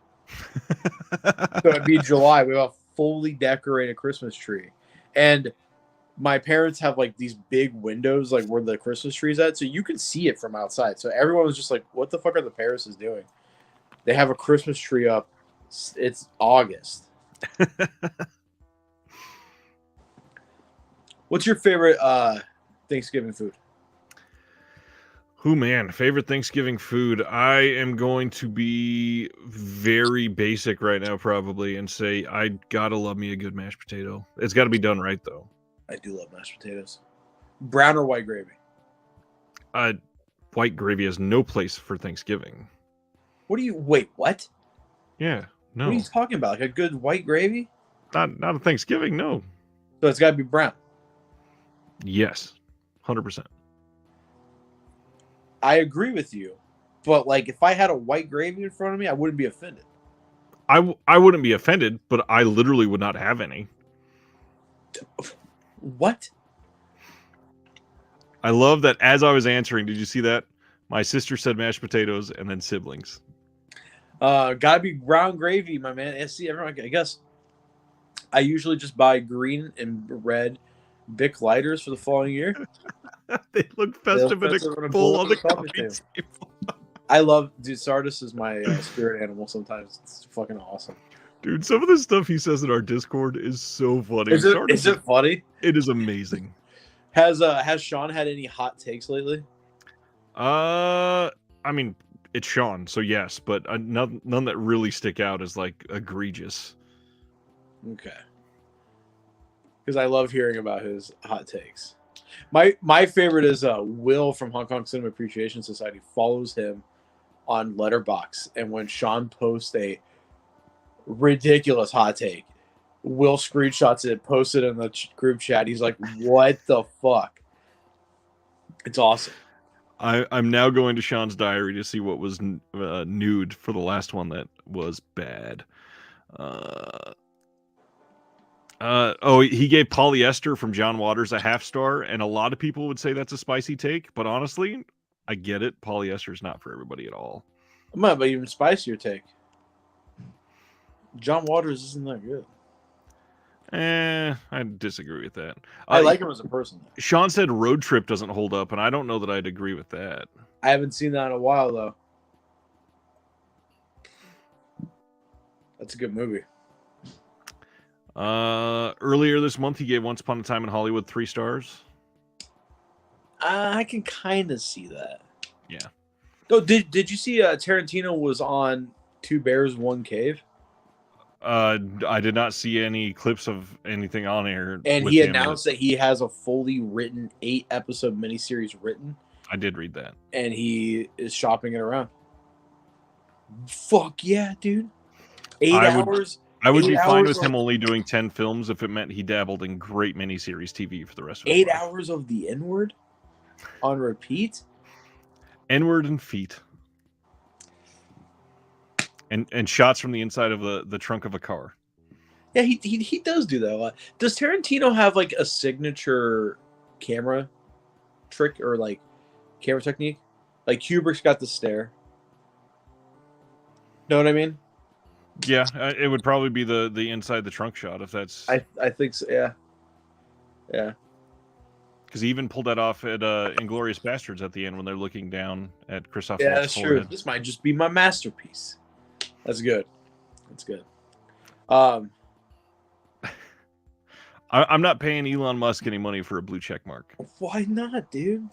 [SPEAKER 2] So it'd be July. We have a fully decorated Christmas tree. And my parents have like these big windows, like where the Christmas tree's at, so you can see it from outside. So everyone was just like, "What the fuck are the Paris's doing?" They have a Christmas tree up. It's August. What's your favorite Thanksgiving food?
[SPEAKER 1] Oh man, favorite Thanksgiving food. I am going to be very basic right now, probably, and say I gotta love me a good mashed potato. It's got to be done right, though.
[SPEAKER 2] I do love mashed potatoes. Brown or white gravy?
[SPEAKER 1] White gravy has no place for Thanksgiving.
[SPEAKER 2] Wait, what?
[SPEAKER 1] Yeah, no.
[SPEAKER 2] What are you talking about? Like a good white gravy?
[SPEAKER 1] Not a Thanksgiving, no.
[SPEAKER 2] So it's got to be brown.
[SPEAKER 1] Yes, 100%.
[SPEAKER 2] I agree with you, but like if I had a white gravy in front of me, I wouldn't be offended.
[SPEAKER 1] I wouldn't be offended, but I literally would not have any.
[SPEAKER 2] What?
[SPEAKER 1] I love that as I was answering, did you see that? My sister said mashed potatoes and then siblings.
[SPEAKER 2] Gotta be brown gravy, my man. And see, everyone, I guess I usually just buy green and red Bic lighters for the following year.
[SPEAKER 1] They look festive and full on the coffee table.
[SPEAKER 2] I love, dude, Sardis is my spirit animal sometimes. It's fucking awesome.
[SPEAKER 1] Dude, some of the stuff he says in our Discord is so funny.
[SPEAKER 2] Is it funny?
[SPEAKER 1] It is amazing.
[SPEAKER 2] Has Sean had any hot takes lately?
[SPEAKER 1] I mean, it's Sean, so yes, but none that really stick out as like egregious.
[SPEAKER 2] Okay. Because I love hearing about his hot takes. My favorite is Will from Hong Kong Cinema Appreciation Society follows him on Letterboxd, and when Sean posts a ridiculous hot take, Will screenshots it, posts it in the group chat. He's like, "What the fuck?" It's awesome.
[SPEAKER 1] I'm now going to Sean's diary to see what was nude for the last one that was bad. He gave Polyester from John Waters a 0.5 star, and a lot of people would say that's a spicy take, but honestly, I get it. Polyester is not for everybody at all.
[SPEAKER 2] I might have an even spicier take. John Waters isn't that good.
[SPEAKER 1] I disagree with that.
[SPEAKER 2] I like him as a person.
[SPEAKER 1] Sean said Road Trip doesn't hold up, and I don't know that I'd agree with that.
[SPEAKER 2] I haven't seen that in a while, though. That's a good movie.
[SPEAKER 1] Earlier this month, he gave Once Upon a Time in Hollywood 3 stars.
[SPEAKER 2] I can kind of see that.
[SPEAKER 1] Yeah.
[SPEAKER 2] Oh, did you see Tarantino was on Two Bears, One Cave?
[SPEAKER 1] I did not see any clips of anything on air.
[SPEAKER 2] And he announced that he has a fully written 8-episode miniseries written.
[SPEAKER 1] I did read that.
[SPEAKER 2] And he is shopping it around. Fuck yeah, dude. 8 hours.
[SPEAKER 1] I would be fine with him only doing 10 films if it meant he dabbled in great miniseries TV for the rest of his
[SPEAKER 2] 8
[SPEAKER 1] life.
[SPEAKER 2] hours of the N-word on repeat?
[SPEAKER 1] N-word and feet. And shots from the inside of the trunk of a car.
[SPEAKER 2] Yeah, he does do that a lot. Does Tarantino have like a signature camera trick or like camera technique? Like Kubrick's got the stare. Know what I mean?
[SPEAKER 1] Yeah, it would probably be the inside the trunk shot if that's.
[SPEAKER 2] I think so. Yeah. Yeah.
[SPEAKER 1] Because he even pulled that off at Inglourious Bastards at the end when they're looking down at Christoph
[SPEAKER 2] Yeah,
[SPEAKER 1] Waltz's
[SPEAKER 2] that's
[SPEAKER 1] forehead.
[SPEAKER 2] true. This might just be my masterpiece. That's good. That's good. I'm
[SPEAKER 1] not paying Elon Musk any money for a blue check mark.
[SPEAKER 2] Why not, dude?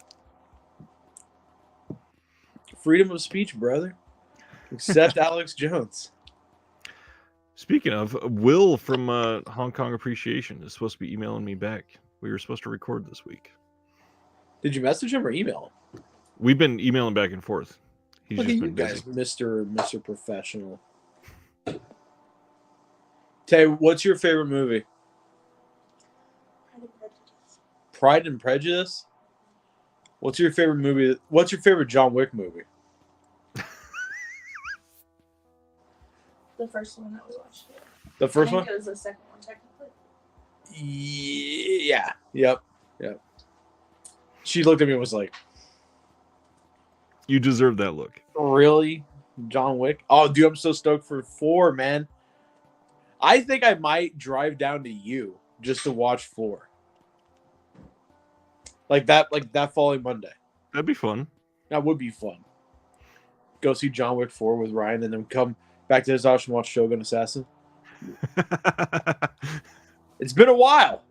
[SPEAKER 2] Freedom of speech, brother. Except Alex Jones.
[SPEAKER 1] Speaking of, Will from Hong Kong Appreciation is supposed to be emailing me back. We were supposed to record this week.
[SPEAKER 2] Did you message him or email him?
[SPEAKER 1] We've been emailing back and forth. He's
[SPEAKER 2] Look
[SPEAKER 1] just
[SPEAKER 2] at
[SPEAKER 1] been
[SPEAKER 2] you guys,
[SPEAKER 1] busy.
[SPEAKER 2] Mr. Professional. Tay, what's your favorite movie?
[SPEAKER 3] Pride and Prejudice.
[SPEAKER 2] Pride and Prejudice. What's your favorite movie? What's your favorite John Wick movie?
[SPEAKER 3] The first one that we watched.
[SPEAKER 2] The first
[SPEAKER 3] I
[SPEAKER 2] one?
[SPEAKER 3] think it was the second one, technically.
[SPEAKER 2] Yeah. Yep. She looked at me and was like,
[SPEAKER 1] You deserve that look.
[SPEAKER 2] really? John Wick? Oh, dude, I'm so stoked for 4, man. I think I might drive down to you just to watch 4. Like that following Monday.
[SPEAKER 1] That'd be fun.
[SPEAKER 2] That would be fun. Go see John Wick 4 with Ryan and then come back to his house and watch Shogun Assassin. It's been a while.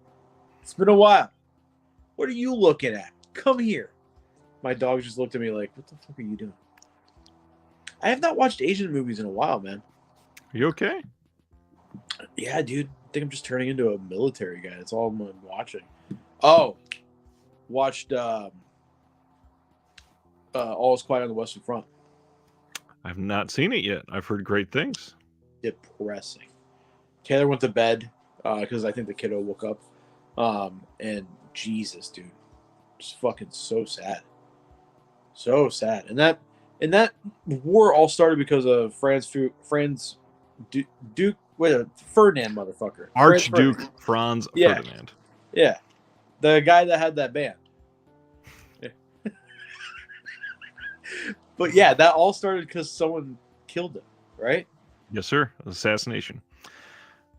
[SPEAKER 2] What are you looking at? Come here. My dog just looked at me like, what the fuck are you doing? I have not watched Asian movies in a while, man.
[SPEAKER 1] Are you okay?
[SPEAKER 2] Yeah, dude. I think I'm just turning into a military guy. That's all I'm watching. Oh. Watched All Is Quiet on the Western Front.
[SPEAKER 1] I've not seen it yet. I've heard great things.
[SPEAKER 2] Depressing. Taylor went to bed because I think the kiddo woke up. And Jesus, dude. Just fucking so sad. So sad. And that war all started because of Duke Ferdinand, motherfucker.
[SPEAKER 1] Archduke Franz
[SPEAKER 2] Yeah.
[SPEAKER 1] Ferdinand.
[SPEAKER 2] Yeah. The guy that had that band. Yeah. But yeah, that all started because someone killed him, right?
[SPEAKER 1] Yes, sir. Assassination.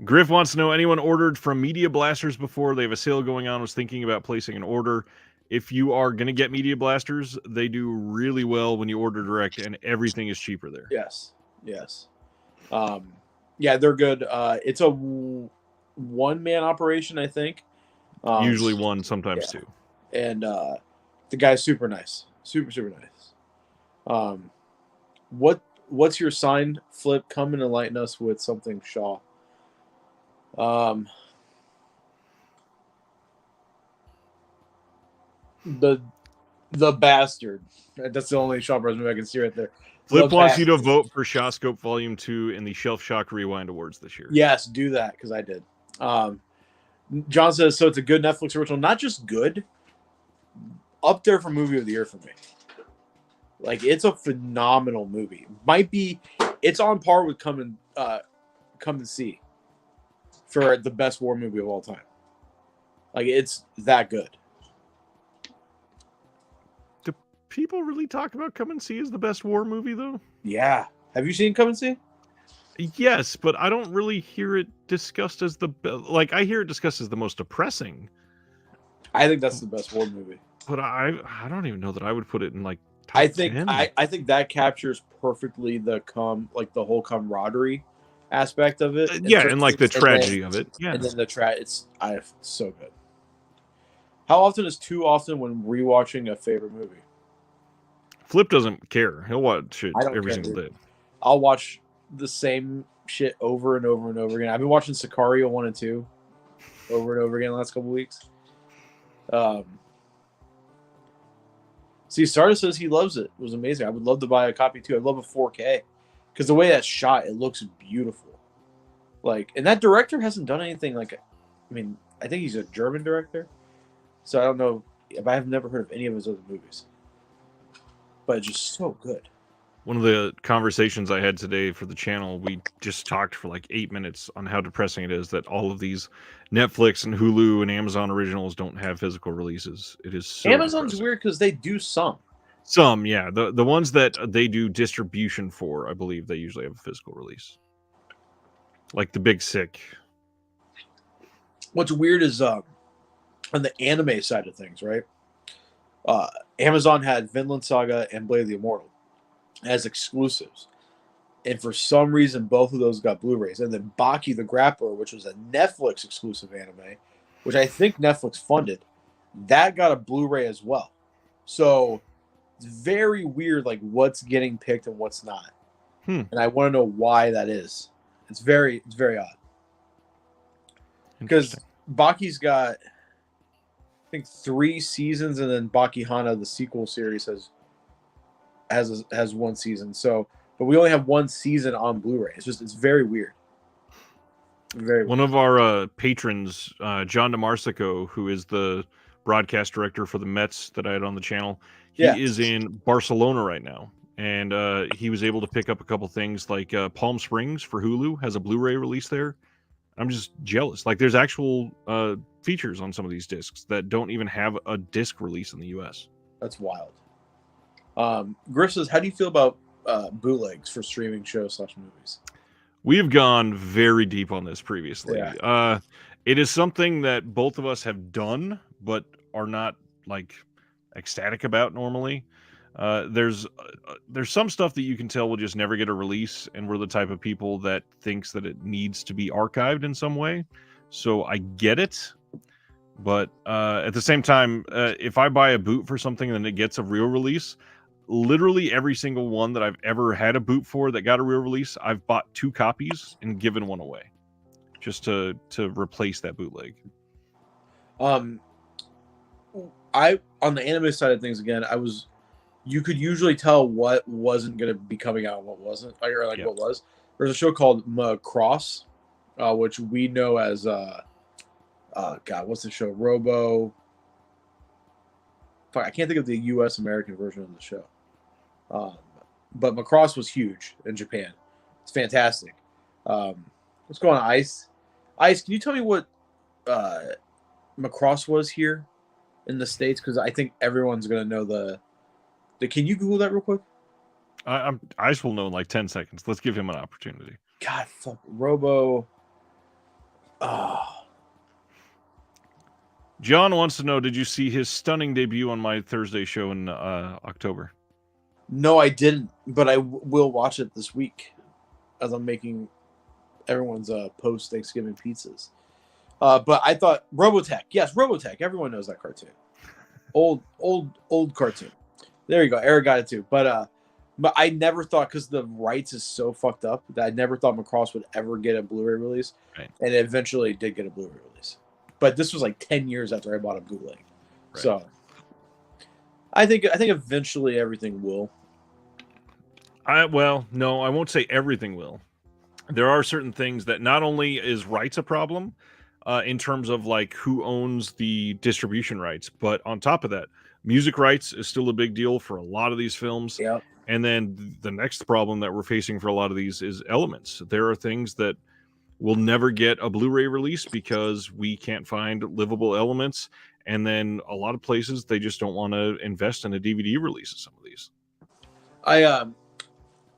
[SPEAKER 1] Griff wants to know, anyone ordered from Media Blasters before? They have a sale going on. Was thinking about placing an order. If you are going to get Media Blasters, they do really well when you order direct, and everything is cheaper there.
[SPEAKER 2] Yes. Yeah, they're good. It's a one-man operation, I think.
[SPEAKER 1] Usually one, sometimes two.
[SPEAKER 2] And the guy's super nice. Super nice. What's your sign, Flip? Come and enlighten us with something, Shaw. The bastard. That's the only Shaw Brothers movie I can see right there.
[SPEAKER 1] Flip wants you to vote for Shawscope Volume 2 in the Shelf Shock Rewind Awards this year.
[SPEAKER 2] Yes, do that, because I did. John says, so it's a good Netflix original. Not just good, up there for movie of the year for me. Like, it's a phenomenal movie. It's on par with Come and See for the best war movie of all time. Like, it's that good.
[SPEAKER 1] Do people really talk about Come and See as the best war movie, though?
[SPEAKER 2] Yeah. Have you seen Come and See?
[SPEAKER 1] Yes, but I don't really hear it discussed as I hear it discussed as the most depressing.
[SPEAKER 2] I think that's the best war movie.
[SPEAKER 1] But I don't even know that I would put it in top
[SPEAKER 2] I think
[SPEAKER 1] 10.
[SPEAKER 2] I think that captures perfectly the whole camaraderie aspect of it.
[SPEAKER 1] And the tragedy of it. Yeah.
[SPEAKER 2] And then it's so good. How often is too often when rewatching a favorite movie?
[SPEAKER 1] Flip doesn't care. He'll watch it every single day.
[SPEAKER 2] I'll watch the same shit over and over and over again. I've been watching Sicario 1 and 2 over and over again the last couple weeks. See, Sardis says he loves it. It was amazing. I would love to buy a copy too. I'd love a 4K because the way that's shot, it looks beautiful. And that director hasn't done anything I think he's a German director, so I don't know. I've never heard of any of his other movies, but it's just so good.
[SPEAKER 1] One of the conversations I had today for the channel, we just talked for 8 minutes on how depressing it is that all of these Netflix and Hulu and Amazon originals don't have physical releases. It is so
[SPEAKER 2] Amazon's
[SPEAKER 1] depressing.
[SPEAKER 2] weird because they do some.
[SPEAKER 1] Some, yeah. The ones that they do distribution for, I believe they usually have a physical release. Like The Big Sick.
[SPEAKER 2] What's weird is on the anime side of things, right? Amazon had Vinland Saga and Blade of the Immortal as exclusives. And for some reason, both of those got Blu-rays. And then Baki the Grappler, which was a Netflix exclusive anime, which I think Netflix funded, that got a Blu-ray as well. So it's very weird, what's getting picked and what's not. And I want to know why that is. It's very odd. Because Baki's got, I think, 3 seasons, and then Baki Hana, the sequel series, has 1 season. So, but we only have 1 season on Blu-ray. It's very weird. Very
[SPEAKER 1] One
[SPEAKER 2] weird.
[SPEAKER 1] of our patrons, John DeMarsico, who is the broadcast director for the Mets that I had on the channel. He
[SPEAKER 2] Yeah.
[SPEAKER 1] is in Barcelona right now, and he was able to pick up a couple things like Palm Springs for Hulu has a Blu-ray release there. I'm just jealous. Like, there's actual features on some of these discs that don't even have a disc release in the U.S.
[SPEAKER 2] That's wild. Griff says, how do you feel about bootlegs for streaming shows / movies?
[SPEAKER 1] We've gone very deep on this previously.
[SPEAKER 2] Yeah.
[SPEAKER 1] It is something that both of us have done, but are not like ecstatic about normally. There's some stuff that you can tell will just never get a release, and we're the type of people that thinks that it needs to be archived in some way. So I get it, but at the same time, if I buy a boot for something and it gets a real release, literally every single one that I've ever had a boot for that got a real release, I've bought 2 copies and given one away just to replace that bootleg.
[SPEAKER 2] I on the anime side of things, again, you could usually tell what wasn't going to be coming out and what wasn't, or like what was. There's a show called Macross, which we know as God, what's the show? Robo. Fuck, I can't think of the U.S. American version of the show. But Macross was huge in Japan. It's fantastic. Let's go on Ice. Ice, can you tell me what Macross was here in the States? Because I think everyone's going to know the. Can you Google that real quick?
[SPEAKER 1] Ice will know in like 10 seconds. Let's give him an opportunity.
[SPEAKER 2] God, fuck. Robo.
[SPEAKER 1] John wants to know, did you see his stunning debut on my Thursday show in October?
[SPEAKER 2] No, I didn't, but I will watch it this week as I'm making everyone's post-Thanksgiving pizzas. But I thought Robotech. Yes, Robotech. Everyone knows that cartoon. Old cartoon. There you go. Eric got it too. But I never thought, because the rights is so fucked up, that I never thought Macross would ever get a Blu-ray release.
[SPEAKER 1] Right.
[SPEAKER 2] And it eventually did get a Blu-ray release. But this was like 10 years after I bought a bootleg. Right. So I think eventually everything will.
[SPEAKER 1] Well, no, I won't say everything will. There are certain things that not only is rights a problem in terms of like who owns the distribution rights, but on top of that, music rights is still a big deal for a lot of these films.
[SPEAKER 2] Yeah.
[SPEAKER 1] And then the next problem that we're facing for a lot of these is elements. There are things that will never get a Blu-ray release because we can't find livable elements. And then a lot of places, they just don't want to invest in a DVD release of some of these.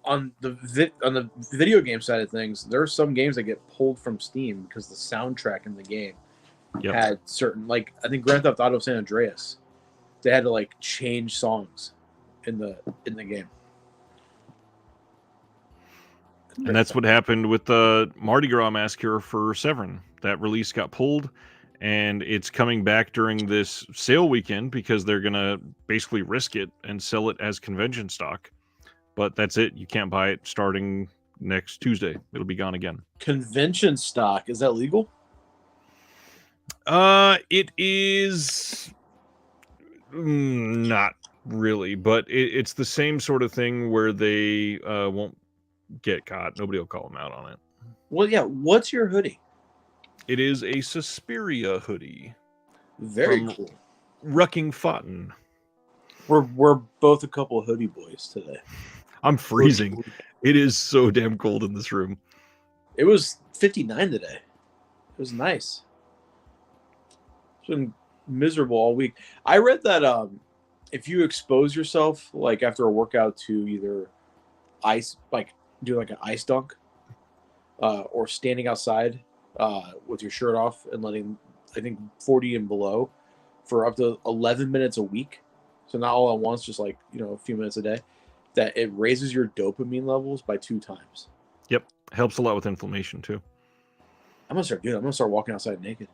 [SPEAKER 2] On the video game side of things, there are some games that get pulled from Steam because the soundtrack in the game had certain, like, I think Grand Theft Auto San Andreas, they had to like change songs in the game.
[SPEAKER 1] And that's what happened with the Mardi Gras Massacre for Severin. That release got pulled, and it's coming back during this sale weekend because they're going to basically risk it and sell it as convention stock. But that's it. You can't buy it starting next Tuesday. It'll be gone again.
[SPEAKER 2] Convention stock, is that legal?
[SPEAKER 1] It is not really, but it's the same sort of thing where they won't get caught. Nobody will call them out on it.
[SPEAKER 2] Well, yeah. What's your hoodie?
[SPEAKER 1] It is a Suspiria hoodie.
[SPEAKER 2] Very cool.
[SPEAKER 1] Rucking Fountain.
[SPEAKER 2] We're both a couple of hoodie boys today.
[SPEAKER 1] I'm freezing. It is so damn cold in this room.
[SPEAKER 2] It was 59 today. It was nice. It's been miserable all week. I read that if you expose yourself, like after a workout, to either ice, like do like an ice dunk, or standing outside with your shirt off and letting, I think, 40 and below for up to 11 minutes a week. So not all at once, just like, a few minutes a day. That it raises your dopamine levels by 2 times.
[SPEAKER 1] Yep. Helps a lot with inflammation too.
[SPEAKER 2] I'm gonna start walking outside naked.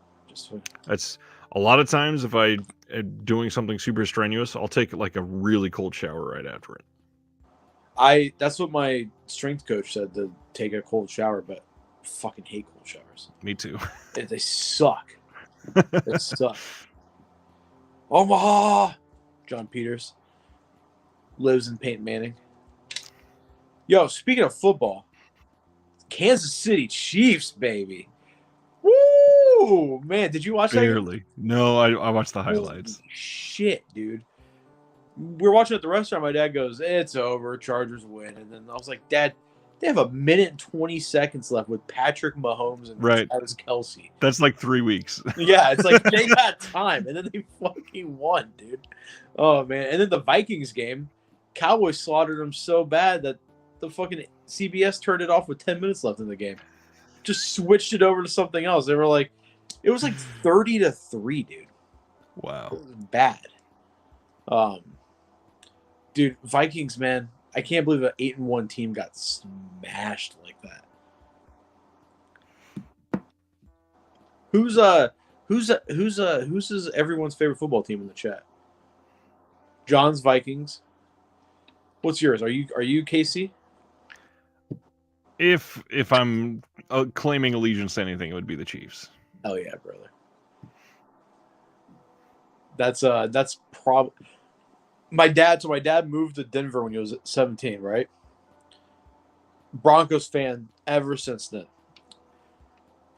[SPEAKER 1] That's a lot of times if I am doing something super strenuous, I'll take like a really cold shower right after it.
[SPEAKER 2] That's what my strength coach said, to take a cold shower, but I fucking hate cold showers.
[SPEAKER 1] Me too.
[SPEAKER 2] They suck. They suck. Omaha! John Peters lives in Peyton Manning. Yo, speaking of football, Kansas City Chiefs, baby. Woo! Woo, man! Did you watch that?
[SPEAKER 1] Barely. No, I watched the highlights.
[SPEAKER 2] Holy shit, dude. We were watching at the restaurant. My dad goes, "It's over. Chargers win." And then I was like, "Dad, they have 1 minute and 20 seconds left with Patrick Mahomes and
[SPEAKER 1] Right.
[SPEAKER 2] Travis Kelce."
[SPEAKER 1] That's like 3 weeks.
[SPEAKER 2] Yeah, it's like they got time, and then they fucking won, dude. Oh man! And then the Vikings game, Cowboys slaughtered them so bad that the fucking CBS turned it off with 10 minutes left in the game. Just switched it over to something else. They were like, it was like 30-3, dude.
[SPEAKER 1] Wow.
[SPEAKER 2] It was bad. Dude, Vikings, man, I can't believe an 8-1 team got smashed like that. Who's everyone's favorite football team in the chat? John's Vikings. What's yours? Are you KC?
[SPEAKER 1] If I'm claiming allegiance to anything, it would be the Chiefs.
[SPEAKER 2] Hell yeah, brother. That's probably my dad. So my dad moved to Denver when he was 17, right? Broncos fan ever since then.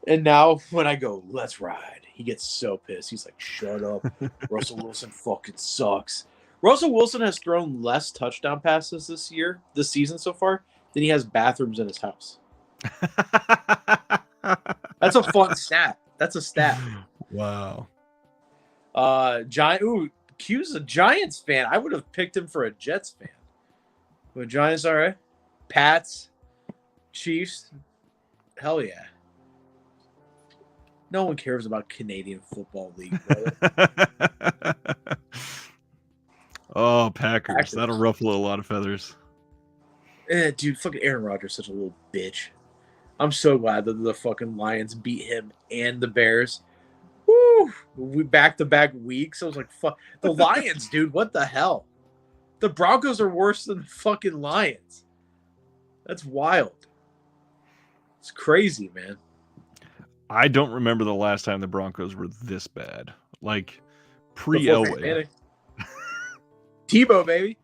[SPEAKER 2] And now when I go, let's ride, he gets so pissed. He's like, shut up. Russell Wilson fucking sucks. Russell Wilson has thrown less touchdown passes this season so far, than he has bathrooms in his house. That's a fun stat. That's a stat.
[SPEAKER 1] Wow.
[SPEAKER 2] Q's a Giants fan. I would have picked him for a Jets fan. But Giants, all right. Pats, Chiefs, hell yeah. No one cares about Canadian Football League, brother.
[SPEAKER 1] Oh, Packers. That'll ruffle a lot of feathers.
[SPEAKER 2] Dude, fucking Aaron Rodgers is such a little bitch. I'm so glad that the fucking Lions beat him and the Bears. Woo! We back-to-back weeks. I was like, fuck. The Lions, dude, what the hell? The Broncos are worse than the fucking Lions. That's wild. It's crazy, man.
[SPEAKER 1] I don't remember the last time the Broncos were this bad. Like, pre-Elway.
[SPEAKER 2] Tebow, baby.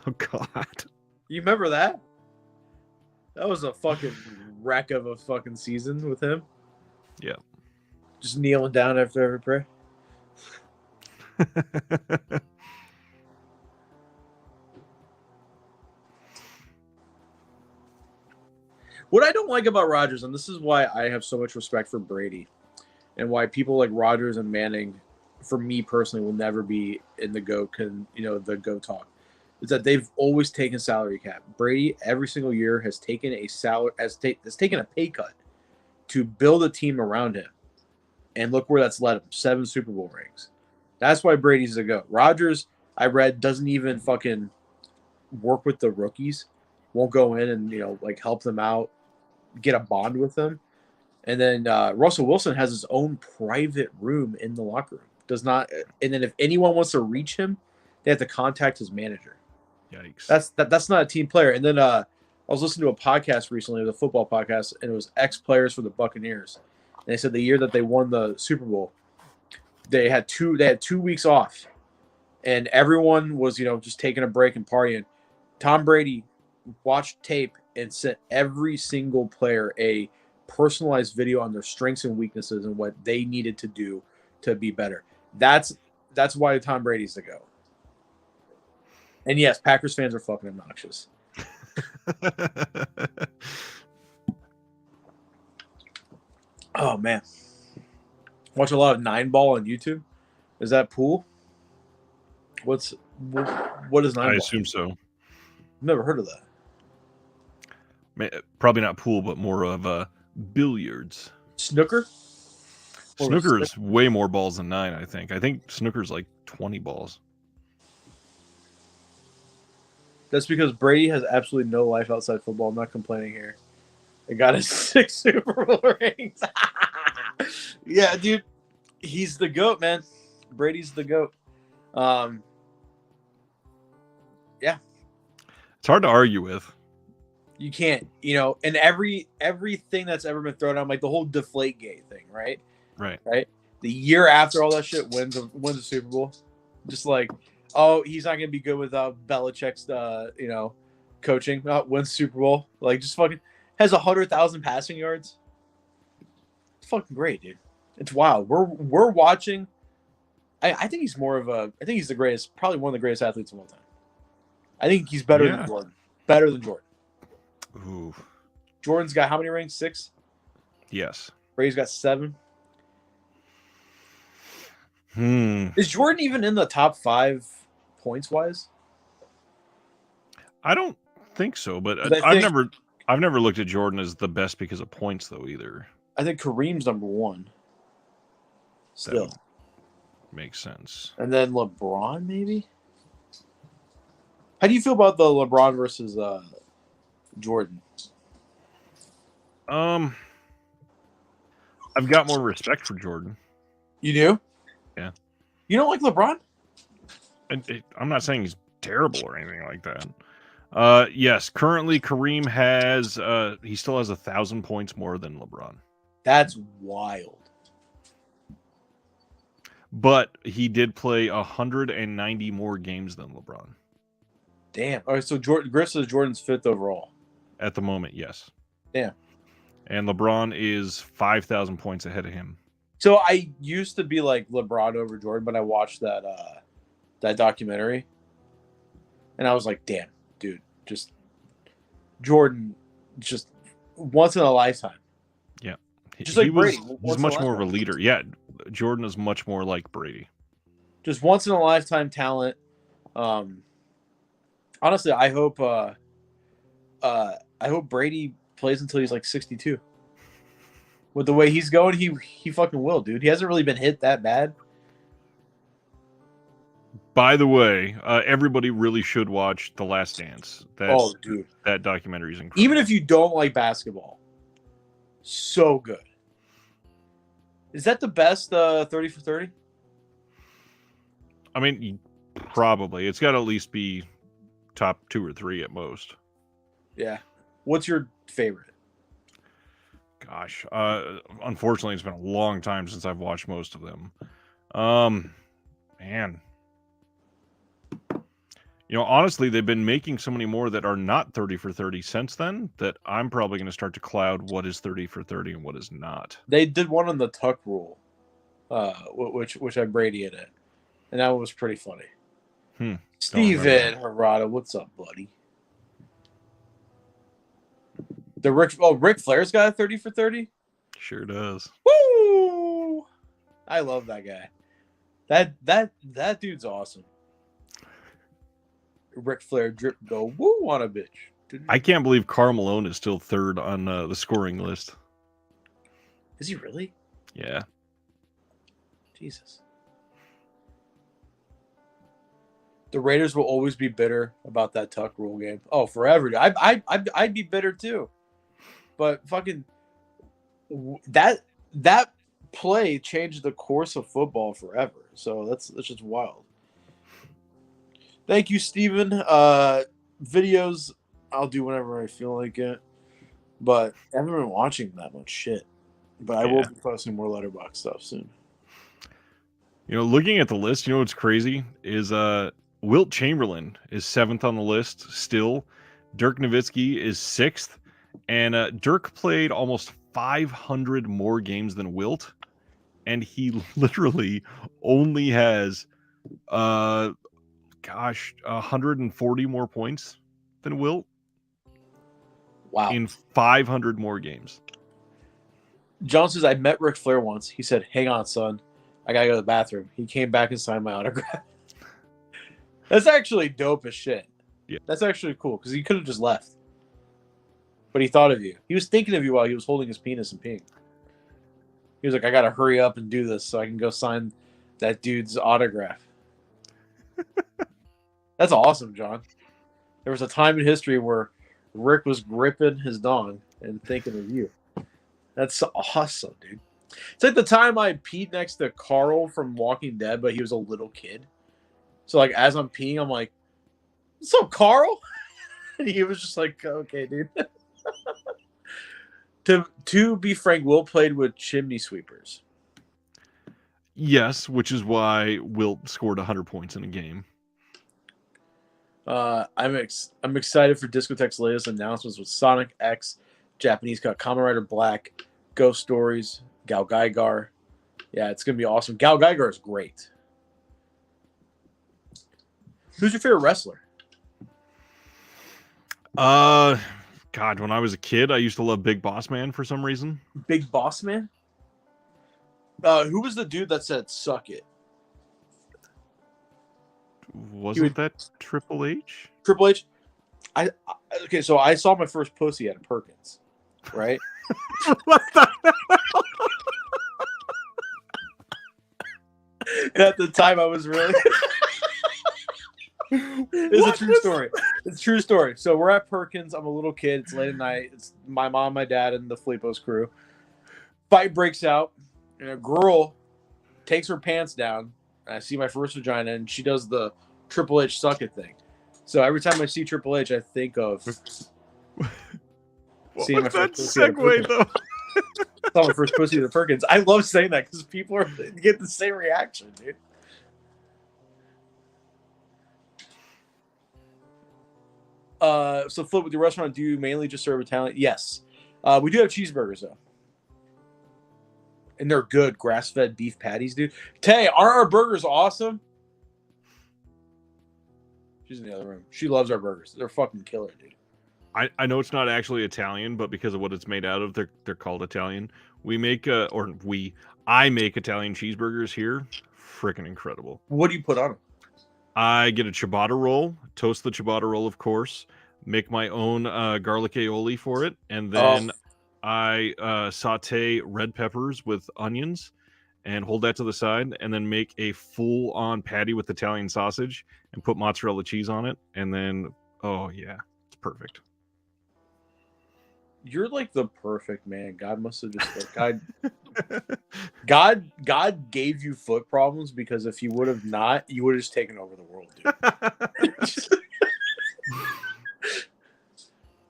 [SPEAKER 1] Oh, God.
[SPEAKER 2] You remember that? That was a fucking wreck of a fucking season with him.
[SPEAKER 1] Yeah.
[SPEAKER 2] Just kneeling down after every prayer. What I don't like about Rodgers, and this is why I have so much respect for Brady, and why people like Rodgers and Manning, for me personally, will never be in the the GOAT talk, is that they've always taken salary cap. Brady every single year has taken has taken a pay cut to build a team around him, and look where that's led him: 7 Super Bowl rings. That's why Brady's the GOAT. Rodgers, I read, doesn't even fucking work with the rookies. Won't go in and help them out, get a bond with them. And then Russell Wilson has his own private room in the locker room. Does not, and then if anyone wants to reach him, they have to contact his manager.
[SPEAKER 1] Yikes!
[SPEAKER 2] That's not a team player. And then I was listening to a podcast recently, the football podcast, and it was ex-players for the Buccaneers. And they said the year that they won the Super Bowl, they had 2 weeks off, and everyone was just taking a break and partying. Tom Brady watched tape and sent every single player a personalized video on their strengths and weaknesses and what they needed to do to be better. That's why Tom Brady's the GOAT. And yes, Packers fans are fucking obnoxious. Oh man, watch a lot of 9-ball on YouTube. Is that pool? What is 9-ball?
[SPEAKER 1] I assume so.
[SPEAKER 2] Never heard of that.
[SPEAKER 1] Probably not pool, but more of billiards.
[SPEAKER 2] Snooker?
[SPEAKER 1] Snooker is way more balls than 9, I think. I think snooker's like 20 balls.
[SPEAKER 2] That's because Brady has absolutely no life outside football. I'm not complaining here. They got his 6 Super Bowl rings. Yeah, dude. He's the GOAT, man. Brady's the GOAT. Yeah.
[SPEAKER 1] It's hard to argue with.
[SPEAKER 2] You can't, and everything that's ever been thrown out, like the whole Deflategate thing, right? Right. The year after all that shit wins a Super Bowl, just like, oh, he's not gonna be good without Belichick's, coaching. Wins Super Bowl, like just fucking has 100,000 passing yards. fucking great, dude. It's wild. We're watching. I think he's more of a. I think he's the greatest, probably one of the greatest athletes of all time. I think he's better than Jordan. Better than Jordan.
[SPEAKER 1] Ooh.
[SPEAKER 2] Jordan's got how many rings? 6.
[SPEAKER 1] Yes.
[SPEAKER 2] Brady's got 7.
[SPEAKER 1] Is
[SPEAKER 2] Jordan even in the top 5 points wise?
[SPEAKER 1] I don't think so, but I've never looked at Jordan as the best because of points though either.
[SPEAKER 2] I think Kareem's number 1. Still
[SPEAKER 1] makes sense.
[SPEAKER 2] And then LeBron, maybe. How do you feel about the LeBron versus Jordan?
[SPEAKER 1] I've got more respect for Jordan.
[SPEAKER 2] You do?
[SPEAKER 1] Yeah.
[SPEAKER 2] You don't like LeBron?
[SPEAKER 1] I'm not saying he's terrible or anything like that. Yes, currently Kareem has he still has 1,000 points more than LeBron.
[SPEAKER 2] That's wild.
[SPEAKER 1] But he did play 190 more games than LeBron.
[SPEAKER 2] Damn. All right, so Griff is Jordan's 5th overall.
[SPEAKER 1] At the moment, yes.
[SPEAKER 2] Damn.
[SPEAKER 1] And LeBron is 5,000 points ahead of him.
[SPEAKER 2] So I used to be like LeBron over Jordan, but I watched that documentary, and I was like, damn, dude, just Jordan, just once in a lifetime.
[SPEAKER 1] Yeah.
[SPEAKER 2] Just like Brady.
[SPEAKER 1] He's much more of a leader. Yeah, Jordan is much more like Brady.
[SPEAKER 2] Just once in a lifetime talent. Honestly, I hope Brady plays until he's like 62. With the way he's going, he fucking will, dude. He hasn't really been hit that bad.
[SPEAKER 1] By the way, everybody really should watch The Last Dance.
[SPEAKER 2] Dude,
[SPEAKER 1] that documentary is incredible.
[SPEAKER 2] Even if you don't like basketball, so good. Is that the best 30 for 30?
[SPEAKER 1] I mean, probably. It's got to at least be top 2 or 3 at most.
[SPEAKER 2] Yeah. What's your favorite?
[SPEAKER 1] Gosh, unfortunately, it's been a long time since I've watched most of them. Man. Honestly, they've been making so many more that are not 30 for 30 since then that I'm probably going to start to cloud what is 30 for 30 and what is not.
[SPEAKER 2] They did one on the tuck rule, which had Brady in it, and that one was pretty funny. Steven Harada, what's up, buddy? Ric Flair's got a 30 for 30?
[SPEAKER 1] Sure does.
[SPEAKER 2] Woo! I love that guy. That dude's awesome. Ric Flair drip go woo on a bitch.
[SPEAKER 1] I can't believe Karl Malone is still 3rd on the scoring list.
[SPEAKER 2] Is he really?
[SPEAKER 1] Yeah.
[SPEAKER 2] Jesus. The Raiders will always be bitter about that tuck rule game. Oh, forever. I'd be bitter too. But fucking that play changed the course of football forever. So that's just wild. Thank you, Steven. Videos I'll do whenever I feel like it. But I haven't been watching that much shit. But I will be posting more Letterboxd stuff soon.
[SPEAKER 1] Looking at the list, what's crazy is Wilt Chamberlain is 7th on the list still. Dirk Nowitzki is 6th. And Dirk played almost 500 more games than Wilt. And he literally only has 140 more points than Wilt.
[SPEAKER 2] Wow.
[SPEAKER 1] In 500 more games.
[SPEAKER 2] John says, I met Ric Flair once. He said, hang on, son. I got to go to the bathroom. He came back and signed my autograph. That's actually dope as shit.
[SPEAKER 1] Yeah.
[SPEAKER 2] That's actually cool because he could have just left. But he thought of you. He was thinking of you while he was holding his penis and peeing. He was like, I got to hurry up and do this so I can go sign that dude's autograph. That's awesome, John. There was a time in history where Rick was gripping his dong and thinking of you. That's awesome, dude. It's like the time I peed next to Carl from Walking Dead, but he was a little kid. So, like, as I'm peeing, I'm like, what's up, Carl? And he was just like, okay, dude. To be frank, Will played with chimney sweepers.
[SPEAKER 1] Yes, which is why Wilt scored 100 points in a game.
[SPEAKER 2] I'm excited for Discotech's latest announcements with Sonic X, Japanese Cut, Kamen Rider Black, Ghost Stories, Gal Geiger. Yeah, it's gonna be awesome. Gal Geiger is great. Who's your favorite wrestler?
[SPEAKER 1] God, when I was a kid, I used to love Big Boss Man for some reason.
[SPEAKER 2] Big Boss Man? Who was the dude that said "suck it"?
[SPEAKER 1] Wasn't that Triple H?
[SPEAKER 2] Triple H. Okay, so I saw my first pussy at a Perkins, right?
[SPEAKER 1] What the hell?
[SPEAKER 2] And at the time, I was really. It's a true story. It's a true story. So we're at Perkins. I'm a little kid. It's late at night. It's my mom, my dad, and the Filippo's crew. Fight breaks out, and a girl takes her pants down. And I see my first vagina, and she does the Triple H suck it thing. So every time I see Triple H, I think of.
[SPEAKER 1] What
[SPEAKER 2] seeing
[SPEAKER 1] was
[SPEAKER 2] my
[SPEAKER 1] that
[SPEAKER 2] first pussy at a
[SPEAKER 1] segue,
[SPEAKER 2] Perkins.
[SPEAKER 1] though?
[SPEAKER 2] I saw my first pussy at the Perkins. I love saying that because people get the same reaction, dude. So Flip, with your restaurant, do you mainly just serve Italian? Yes. We do have cheeseburgers though. And they're good grass-fed beef patties, dude. Tay, are our burgers awesome? She's in the other room. She loves our burgers. They're fucking killer, dude.
[SPEAKER 1] I know it's not actually Italian, but because of what it's made out of, they're called Italian. I make Italian cheeseburgers here. Freaking incredible.
[SPEAKER 2] What do you put on them?
[SPEAKER 1] I get a ciabatta roll, toast the ciabatta roll, of course, make my own garlic aioli for it, and then I saute red peppers with onions and hold that to the side, and then make a full-on patty with Italian sausage and put mozzarella cheese on it, and then, oh yeah, it's perfect.
[SPEAKER 2] You're like the perfect man. God must have just like God gave you foot problems because if you would have not, you would have just taken over the world, dude.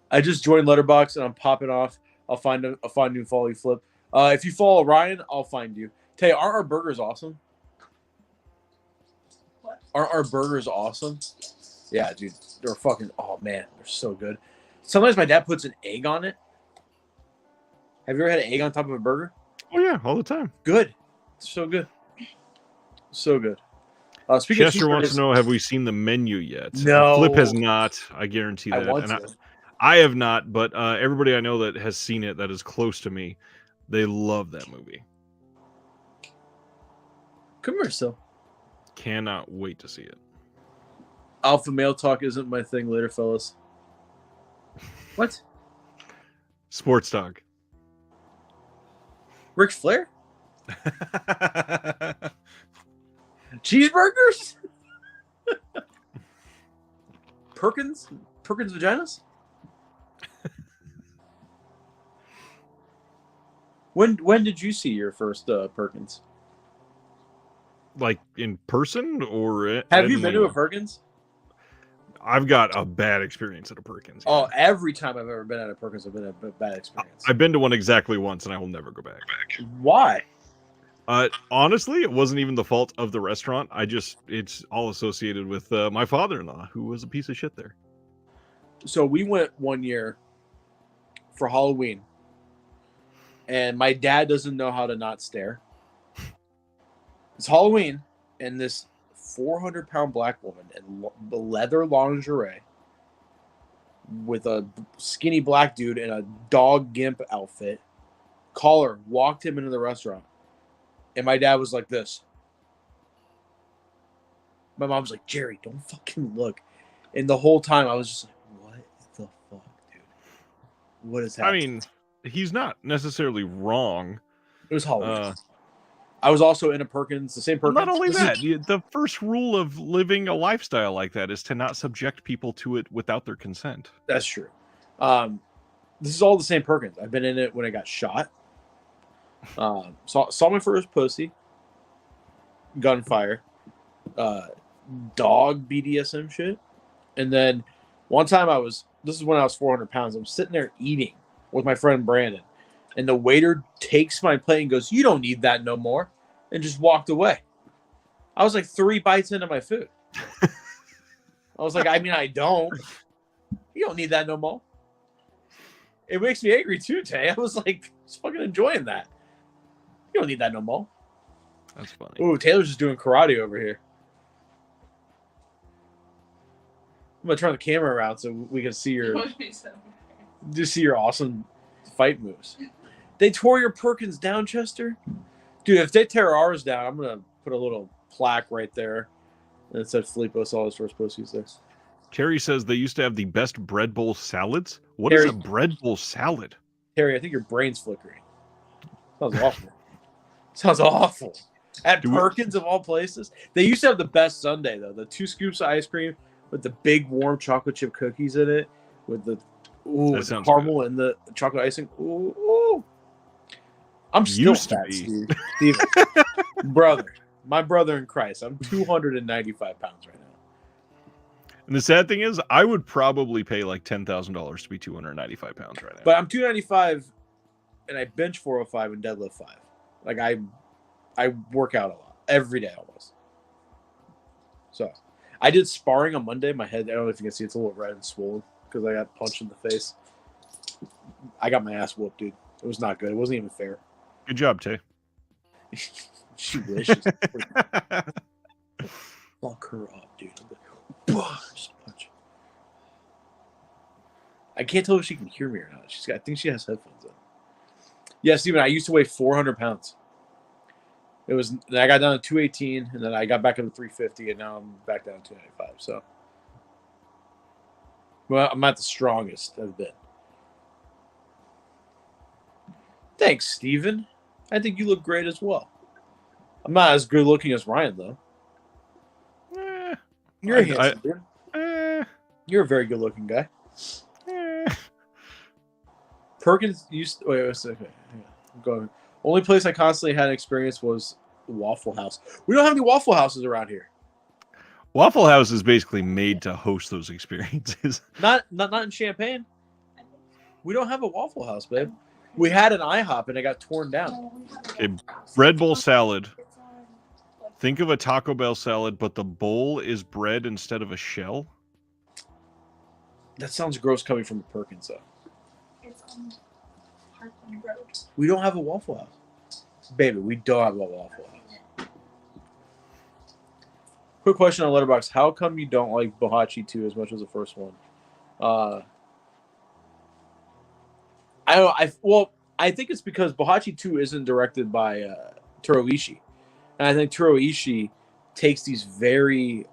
[SPEAKER 2] I just joined Letterboxd and I'm popping off. I'll find you and follow you, Flip. If you follow Ryan, I'll find you. Tay, aren't our burgers awesome?
[SPEAKER 3] What?
[SPEAKER 2] Aren't our burgers awesome? Yeah, dude. They're fucking, oh man, they're so good. Sometimes my dad puts an egg on it. Have you ever had an egg on top of a burger?
[SPEAKER 1] Oh yeah, all the time.
[SPEAKER 2] Good. It's so good. So good. Speaking
[SPEAKER 1] Chester
[SPEAKER 2] of
[SPEAKER 1] wants to know, have we seen the menu yet?
[SPEAKER 2] No.
[SPEAKER 1] Flip has not. I guarantee that.
[SPEAKER 2] I want to.
[SPEAKER 1] I have not, but everybody I know that has seen it that is close to me, they love that movie.
[SPEAKER 2] Come here, still.
[SPEAKER 1] Cannot wait to see it.
[SPEAKER 2] Alpha male talk isn't my thing later, fellas. What?
[SPEAKER 1] Sports talk.
[SPEAKER 2] Ric Flair? Cheeseburgers? Perkins? Perkins vaginas? When did you see your first Perkins?
[SPEAKER 1] Like in person or
[SPEAKER 2] Have you been to a Perkins?
[SPEAKER 1] I've got a bad experience at a Perkins. Yeah.
[SPEAKER 2] Oh, every time I've ever been at a Perkins, I've been a bad experience.
[SPEAKER 1] I've been to one exactly once, and I will never go back.
[SPEAKER 2] Why?
[SPEAKER 1] Honestly, it wasn't even the fault of the restaurant. It's all associated with my father-in-law, who was a piece of shit there.
[SPEAKER 2] So we went one year for Halloween, and my dad doesn't know how to not stare. It's Halloween, and this 400-pound black woman in leather lingerie with a skinny black dude in a dog gimp outfit collar walked him into the restaurant, and my dad was like this. My mom was like, Jerry, don't fucking look. And the whole time I was just like, what the fuck, dude? What is happening?
[SPEAKER 1] I mean, he's not necessarily wrong.
[SPEAKER 2] It was Halloween. I was also in a Perkins, the same Perkins.
[SPEAKER 1] Not only that, the first rule of living a lifestyle like that is to not subject people to it without their consent.
[SPEAKER 2] That's true. This is all the same Perkins. I've been in it when I got shot. Saw my first pussy. Gunfire. Dog BDSM shit. And then one time this is when I was 400 pounds. I'm sitting there eating with my friend Brandon. And the waiter takes my plate and goes, you don't need that no more. And just walked away. I was like 3 bites into my food. I was like, I mean, I don't. You don't need that no more. It makes me angry too, Tay. I was like, I was fucking enjoying that. You don't need that no more.
[SPEAKER 1] That's funny.
[SPEAKER 2] Ooh, Taylor's just doing karate over here. I'm gonna turn the camera around so we can see your awesome fight moves. They tore your Perkins down, Chester? Dude, if they tear ours down, I'm gonna put a little plaque right there that said Filippo saw his first pussies there.
[SPEAKER 1] Terry says they used to have the best bread bowl salads. What is a bread bowl salad?
[SPEAKER 2] Terry, I think your brain's flickering. Sounds awful. Sounds awful. At Perkins, of all places. They used to have the best sundae, though. The 2 scoops of ice cream with the big, warm chocolate chip cookies in it, with the caramel and the chocolate icing. Ooh. I'm still fat, Steve. Brother. My brother in Christ. I'm 295 pounds right now.
[SPEAKER 1] And the sad thing is, I would probably pay like $10,000 to be 295 pounds right now.
[SPEAKER 2] But I'm 295, and I bench 405 and deadlift 5. Like, I work out a lot. Every day almost. So, I did sparring on Monday. My head, I don't know if you can see, it's a little red and swollen because I got punched in the face. I got my ass whooped, dude. It was not good. It wasn't even fair.
[SPEAKER 1] Good job, Tay.
[SPEAKER 2] She wishes. Fuck her up, dude. Just punch. I can't tell if she can hear me or not. I think she has headphones on. Yeah, Steven, I used to weigh 400 pounds. I got down to 218, and then I got back up to 350, and now I'm back down to 295. So, well, I'm not the strongest I've been. Thanks, Steven. I think you look great as well. I'm not as good looking as Ryan, though. You're a handsome dude. You're a very good looking guy. Perkins used to, wait a second. I'm going. Only place I constantly had experience was the Waffle House. We don't have any Waffle Houses around here.
[SPEAKER 1] Waffle House is basically made to host those experiences.
[SPEAKER 2] Not in Champaign. We don't have a Waffle House, babe. We had an IHOP and it got torn down.
[SPEAKER 1] Okay, bread bowl salad. Think of a Taco Bell salad, but the bowl is bread instead of a shell.
[SPEAKER 2] That sounds gross coming from the Perkins, though.
[SPEAKER 3] It's on Parkland Road.
[SPEAKER 2] We don't have a Waffle House. Baby, we don't have a Waffle House. Quick question on Letterboxd. How come you don't like Bohachi 2 as much as the first one? I think it's because Bohachi 2 isn't directed by Taro Ishii. And I think Taro Ishii takes these very...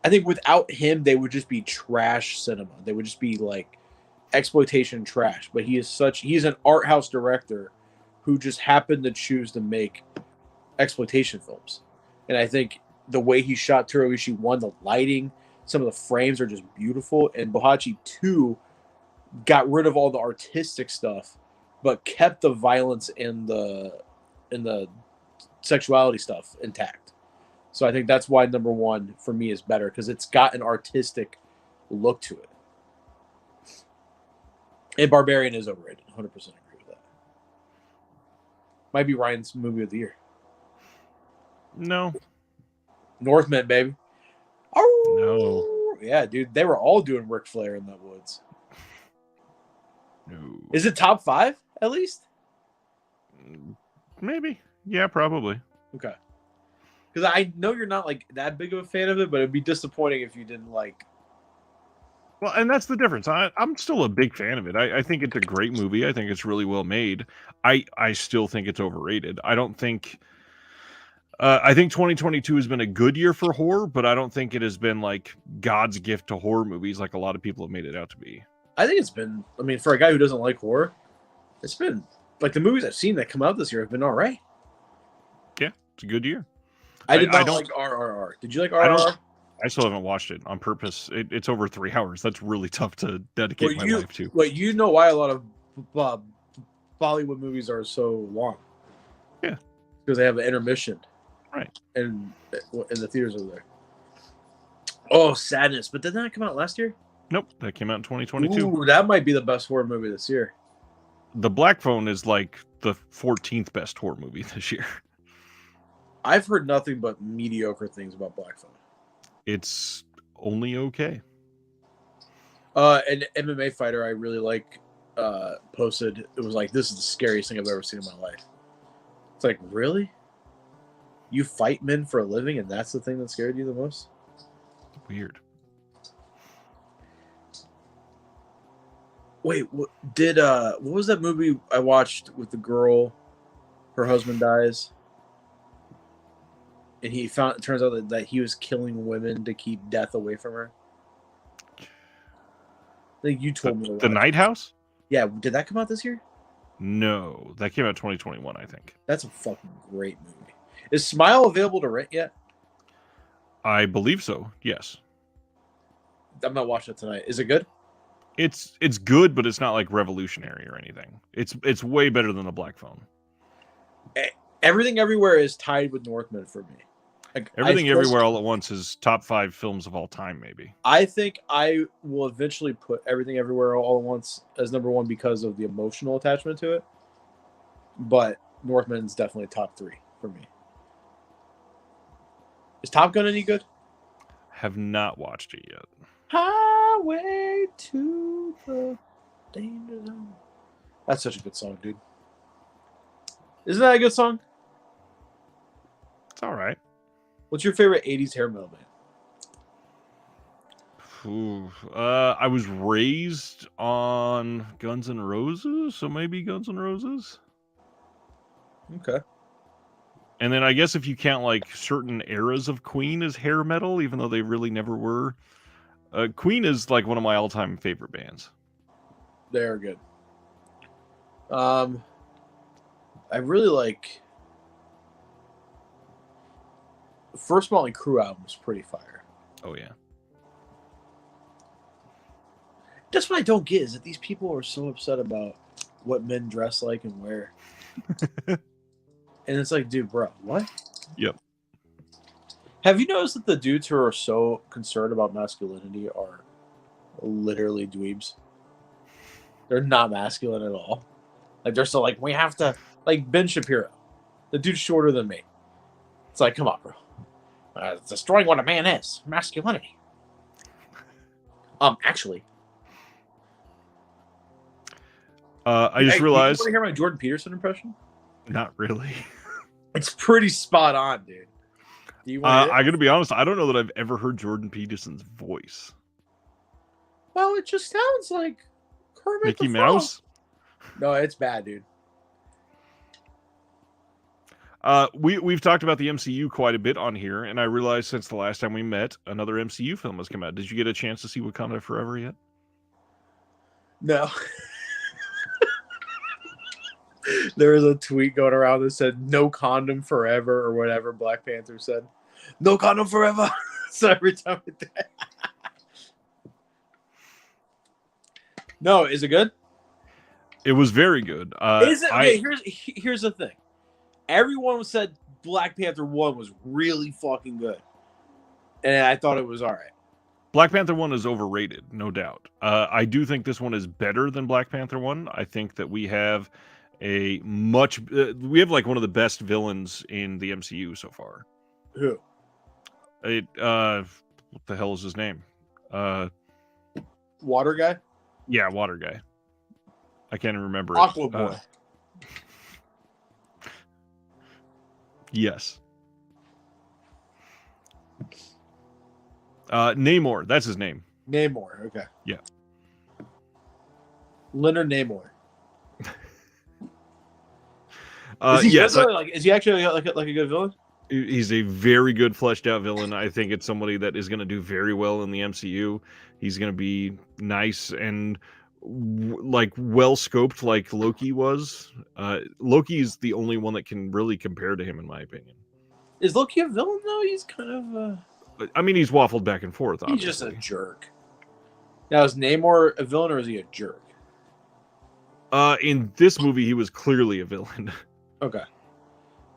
[SPEAKER 2] I think without him, they would just be trash cinema. They would just be like exploitation trash. But he's an art house director who just happened to choose to make exploitation films. And I think the way he shot Taro Ishii, one, the lighting, some of the frames are just beautiful. And Bohachi 2 got rid of all the artistic stuff, but kept the violence and the sexuality stuff intact. So I think that's why number 1 for me is better, because it's got an artistic look to it. And Barbarian is overrated. 100% agree with that. Might be Ryan's movie of the year.
[SPEAKER 1] No.
[SPEAKER 2] Northman, baby.
[SPEAKER 1] No.
[SPEAKER 2] Yeah, dude. They were all doing Ric Flair in the woods.
[SPEAKER 1] No.
[SPEAKER 2] Is it top 5 at least?
[SPEAKER 1] Maybe. Yeah, probably.
[SPEAKER 2] Okay. Because I know you're not like that big of a fan of it, but it'd be disappointing if you didn't like.
[SPEAKER 1] Well, and that's the difference. I'm still a big fan of it. I think it's a great movie. I think it's really well made. I still think it's overrated. I don't think. I think 2022 has been a good year for horror, but I don't think it has been like God's gift to horror movies like a lot of people have made it out to be.
[SPEAKER 2] I think it's been. I mean, for a guy who doesn't like horror, it's been like the movies I've seen that come out this year have been all right.
[SPEAKER 1] Yeah, it's a good year.
[SPEAKER 2] I don't like RRR. Did you like RRR?
[SPEAKER 1] I still haven't watched it on purpose. It's over 3 hours. That's really tough to dedicate my life to.
[SPEAKER 2] Well, you know why a lot of Bollywood movies are so long?
[SPEAKER 1] Yeah,
[SPEAKER 2] because they have an intermission,
[SPEAKER 1] right?
[SPEAKER 2] And in the theaters over there. Oh, Sadness! But did that come out last year?
[SPEAKER 1] Nope, that came out in 2022.
[SPEAKER 2] Ooh, that might be the best horror movie this year.
[SPEAKER 1] The Black Phone is like the 14th best horror movie this year.
[SPEAKER 2] I've heard nothing but mediocre things about Black Phone.
[SPEAKER 1] It's only okay.
[SPEAKER 2] An MMA fighter I really like posted. It was like, this is the scariest thing I've ever seen in my life. It's like, really? You fight men for a living, and that's the thing that scared you the most?
[SPEAKER 1] Weird.
[SPEAKER 2] Wait, what was that movie I watched with the girl? Her husband dies, and it turns out that he was killing women to keep death away from her. I think you told me to watch
[SPEAKER 1] The Night House?
[SPEAKER 2] Yeah, did that come out this year?
[SPEAKER 1] No, that came out 2021, I think.
[SPEAKER 2] That's a fucking great movie. Is Smile available to rent yet?
[SPEAKER 1] I believe so. Yes.
[SPEAKER 2] I'm not watching it tonight. Is it good?
[SPEAKER 1] It's good, but it's not like revolutionary or anything. It's way better than The Black Phone.
[SPEAKER 2] Everything Everywhere is tied with Northman for me. Like,
[SPEAKER 1] Everything Everywhere All at Once is top 5 films of all time, maybe.
[SPEAKER 2] I think I will eventually put Everything Everywhere All at Once as number 1 because of the emotional attachment to it. But Northman's definitely top 3 for me. Is Top Gun any good?
[SPEAKER 1] Have not watched it yet.
[SPEAKER 2] Highway to the danger zone. That's such a good song, dude. Isn't that a good song?
[SPEAKER 1] It's all right.
[SPEAKER 2] What's your favorite 80s hair metal band?
[SPEAKER 1] Ooh, I was raised on Guns N' Roses, so maybe Guns N' Roses.
[SPEAKER 2] Okay.
[SPEAKER 1] And then I guess if you count like certain eras of Queen as hair metal, even though they really never were, Queen is like one of my all-time favorite bands.
[SPEAKER 2] They're good. I really like the first Motley Crue album was pretty fire.
[SPEAKER 1] Oh yeah.
[SPEAKER 2] That's what I don't get is that these people are so upset about what men dress like and wear. And it's like, dude, bro, what?
[SPEAKER 1] Yep.
[SPEAKER 2] Have you noticed that the dudes who are so concerned about masculinity are literally dweebs? They're not masculine at all. Like, they're so like, we have to, like Ben Shapiro, the dude's shorter than me. It's like, come on, bro. It's destroying what a man is, masculinity. Actually.
[SPEAKER 1] I just realized.
[SPEAKER 2] You want to hear my Jordan Peterson impression?
[SPEAKER 1] Not really.
[SPEAKER 2] It's pretty spot on, dude. Do you want
[SPEAKER 1] I'm gonna be honest. I don't know that I've ever heard Jordan Peterson's voice.
[SPEAKER 2] Well, it just sounds like Kermit
[SPEAKER 1] Mickey
[SPEAKER 2] the Frog.
[SPEAKER 1] Mouse.
[SPEAKER 2] No, it's bad, dude.
[SPEAKER 1] We've talked about the MCU quite a bit on here, and I realized since the last time we met, another MCU film has come out. Did you get a chance to see Wakanda Forever yet?
[SPEAKER 2] No. There was a tweet going around that said "No condom forever" or whatever Black Panther said. No condom forever. So every time it did. No, is it good?
[SPEAKER 1] It was very good.
[SPEAKER 2] Is it? Okay, here's the thing. Everyone said Black Panther 1 was really fucking good, and I thought it was all right.
[SPEAKER 1] Black Panther 1 is overrated, no doubt. I do think this one is better than Black Panther 1. I think that we have we have like one of the best villains in the MCU so far.
[SPEAKER 2] Who?
[SPEAKER 1] What the hell is his name?
[SPEAKER 2] Water guy?
[SPEAKER 1] Yeah, Water Guy. I can't even remember
[SPEAKER 2] Aqua
[SPEAKER 1] it.
[SPEAKER 2] Boy.
[SPEAKER 1] Yes. Namor, that's his name.
[SPEAKER 2] Namor, okay.
[SPEAKER 1] Yeah.
[SPEAKER 2] Leonard Namor.
[SPEAKER 1] Yes,
[SPEAKER 2] is he actually like a good villain?
[SPEAKER 1] He's a very good fleshed out villain. I think it's somebody that is going to do very well in the MCU. He's going to be nice and like well scoped, like Loki was. Loki is the only one that can really compare to him, in my opinion.
[SPEAKER 2] Is Loki a villain though? He's kind of.
[SPEAKER 1] I mean, he's waffled back and forth. Obviously.
[SPEAKER 2] He's just a jerk. Now, is Namor a villain or is he a jerk?
[SPEAKER 1] In this movie, he was clearly a villain.
[SPEAKER 2] Okay.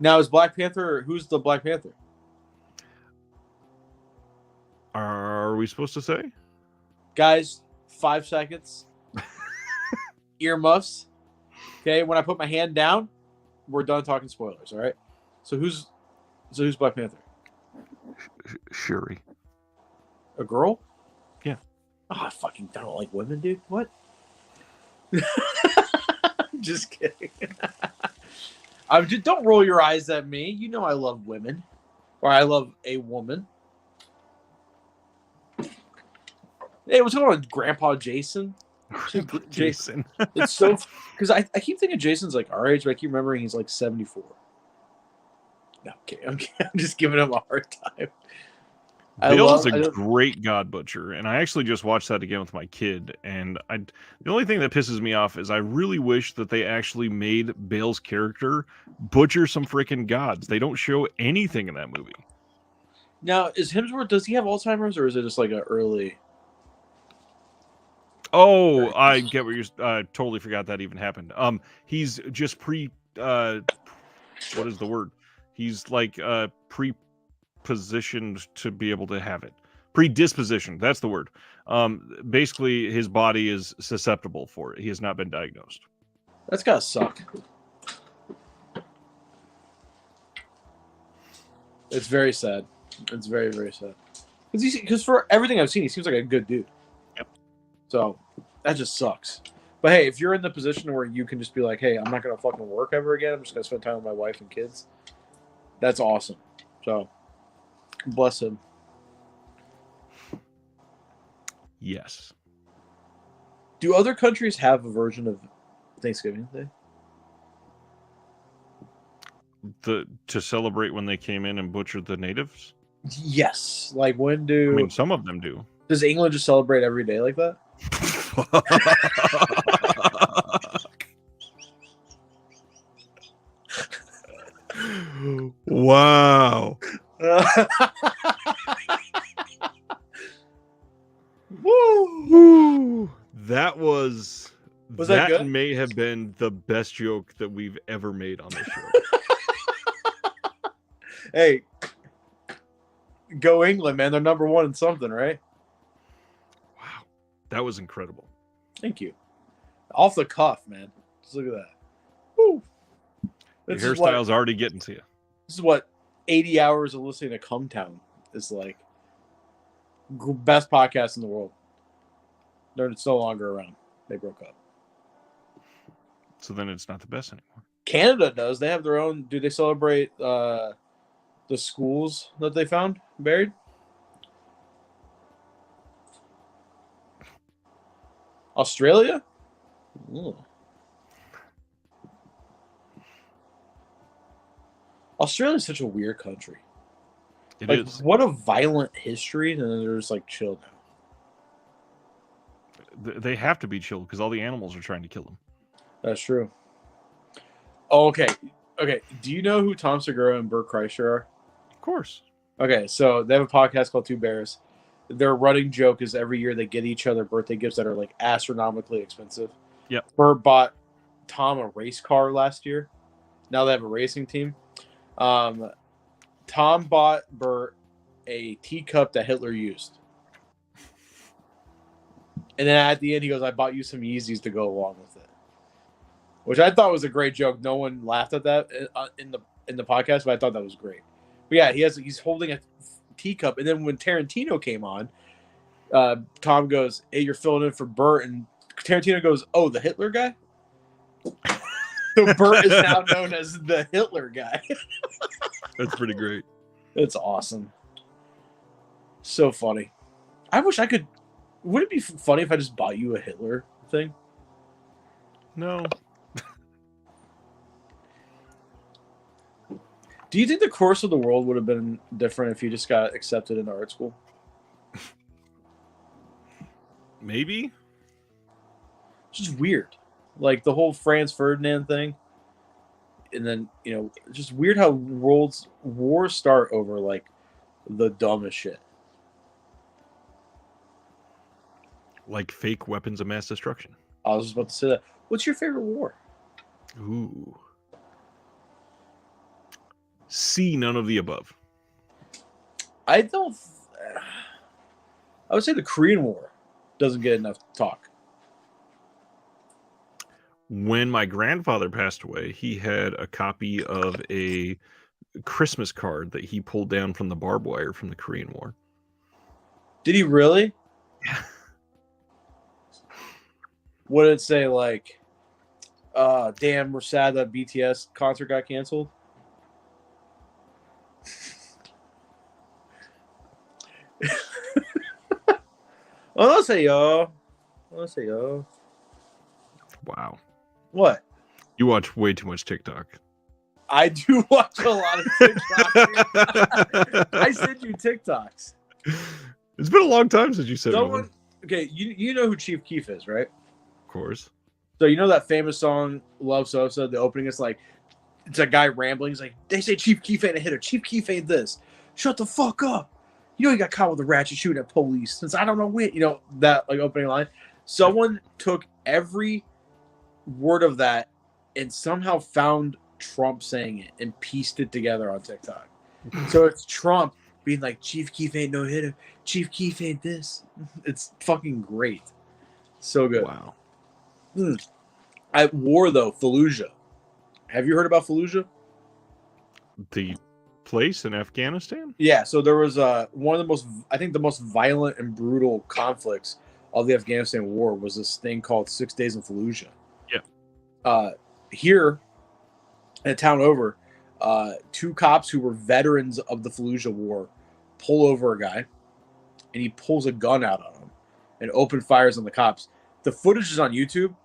[SPEAKER 2] Now, is Black Panther? Who's the Black Panther?
[SPEAKER 1] Are we supposed to say?
[SPEAKER 2] Guys, 5 seconds. Earmuffs. Okay, when I put my hand down, we're done talking spoilers. All right. So who's Black Panther?
[SPEAKER 1] Shuri.
[SPEAKER 2] A girl?
[SPEAKER 1] Yeah.
[SPEAKER 2] Oh, I fucking don't like women, dude. What? Just kidding. Don't roll your eyes at me. You know I love women, or I love a woman. Hey, what's going on, Grandpa Jason?
[SPEAKER 1] Jason.
[SPEAKER 2] It's so because I keep thinking Jason's like our age, but I keep remembering he's like 74. No, I'm just giving him a hard time.
[SPEAKER 1] Bale's a great God Butcher, and I actually just watched that again with my kid. And the only thing that pisses me off is I really wish that they actually made Bale's character butcher some freaking gods. They don't show anything in that movie.
[SPEAKER 2] Now, is Hemsworth? Does he have Alzheimer's, or is it just like an early?
[SPEAKER 1] Oh, I get what you're. Totally forgot that even happened. He's just what is the word? He's like pre-positioned to be able to have it. Predispositioned. That's the word. Basically, his body is susceptible for it. He has not been diagnosed.
[SPEAKER 2] That's gotta suck. It's very sad. It's very, very sad. Because for everything I've seen, he seems like a good dude.
[SPEAKER 1] Yep.
[SPEAKER 2] So that just sucks. But hey, if you're in the position where you can just be like, hey, I'm not gonna fucking work ever again. I'm just gonna spend time with my wife and kids. That's awesome. So bless him.
[SPEAKER 1] Yes.
[SPEAKER 2] Do other countries have a version of Thanksgiving Day?
[SPEAKER 1] To celebrate when they came in and butchered the natives?
[SPEAKER 2] Yes. Like when do?
[SPEAKER 1] I mean, some of them do.
[SPEAKER 2] Does England just celebrate every day like that?
[SPEAKER 1] Wow. Woo! That was that
[SPEAKER 2] good?
[SPEAKER 1] may have been the best joke that we've ever made on this show.
[SPEAKER 2] Hey, go England, man. They're number one in something, right?
[SPEAKER 1] Wow. That was incredible.
[SPEAKER 2] Thank you. Off the cuff, man. Just look at that. Woo.
[SPEAKER 1] Your hairstyle's already getting to you.
[SPEAKER 2] This is what 80 hours of listening to Come Town is like. Best podcast in the world. It's no longer around. They broke up.
[SPEAKER 1] So then it's not the best anymore.
[SPEAKER 2] Canada does. They have their own. Do they celebrate the schools that they found buried? Australia? Ooh. Australia's such a weird country.
[SPEAKER 1] It is.
[SPEAKER 2] What a violent history, and then they're just like chill now.
[SPEAKER 1] They have to be chilled because all the animals are trying to kill them.
[SPEAKER 2] That's true. Oh, okay. Okay. Do you know who Tom Segura and Bert Kreischer are?
[SPEAKER 1] Of course.
[SPEAKER 2] Okay, so they have a podcast called Two Bears. Their running joke is every year they get each other birthday gifts that are like astronomically expensive.
[SPEAKER 1] Yep.
[SPEAKER 2] Bert bought Tom a race car last year. Now they have a racing team. Tom bought Bert a teacup that Hitler used. And then at the end, he goes, I bought you some Yeezys to go along with it. Which I thought was a great joke. No one laughed at that in the podcast, but I thought that was great. But yeah, he's holding a teacup. And then when Tarantino came on, Tom goes, hey, you're filling in for Bert. And Tarantino goes, oh, the Hitler guy? So Bert is now known as the Hitler guy.
[SPEAKER 1] That's pretty great.
[SPEAKER 2] It's awesome. So funny. I wish I could. Would it be funny if I just bought you a Hitler thing?
[SPEAKER 1] No.
[SPEAKER 2] Do you think the course of the world would have been different if you just got accepted into art school?
[SPEAKER 1] Maybe.
[SPEAKER 2] It's just weird. Like the whole Franz Ferdinand thing. And then, just weird how wars start over like the dumbest shit.
[SPEAKER 1] Like fake weapons of mass destruction.
[SPEAKER 2] I was just about to say that. What's your favorite war?
[SPEAKER 1] Ooh. C, none of the above.
[SPEAKER 2] I would say the Korean War doesn't get enough talk.
[SPEAKER 1] When my grandfather passed away, he had a copy of a Christmas card that he pulled down from the barbed wire from the Korean War.
[SPEAKER 2] Did he really?
[SPEAKER 1] Yeah.
[SPEAKER 2] What did it say? Like, damn, we're sad that BTS concert got canceled. Oh, say yo.
[SPEAKER 1] Wow.
[SPEAKER 2] What?
[SPEAKER 1] You watch way too much TikTok.
[SPEAKER 2] I do watch a lot of TikToks. I send you TikToks.
[SPEAKER 1] It's been a long time since you said one.
[SPEAKER 2] Okay, you know who Chief Keef is, right?
[SPEAKER 1] Of course.
[SPEAKER 2] So you know that famous song "Love Sosa." The opening is like, it's a guy rambling. He's like, "They say Chief Keef ain't a hitter. Chief Keef ain't this. Shut the fuck up. You know he got caught with a ratchet shooting at police since I don't know when." You know that like opening line. Someone took every word of that and somehow found Trump saying it and pieced it together on TikTok. So it's Trump being like, "Chief Keef ain't no hitter. Chief Keef ain't this." It's fucking great. So good.
[SPEAKER 1] Wow.
[SPEAKER 2] At war though, Fallujah. Have you heard about Fallujah?
[SPEAKER 1] The place in Afghanistan?
[SPEAKER 2] Yeah. So there was one of the most, I think, the most violent and brutal conflicts of the Afghanistan war was this thing called 6 Days in Fallujah.
[SPEAKER 1] Yeah.
[SPEAKER 2] Here, in a town over, 2 cops who were veterans of the Fallujah war pull over a guy, and he pulls a gun out on him and open fires on the cops. The footage is on YouTube.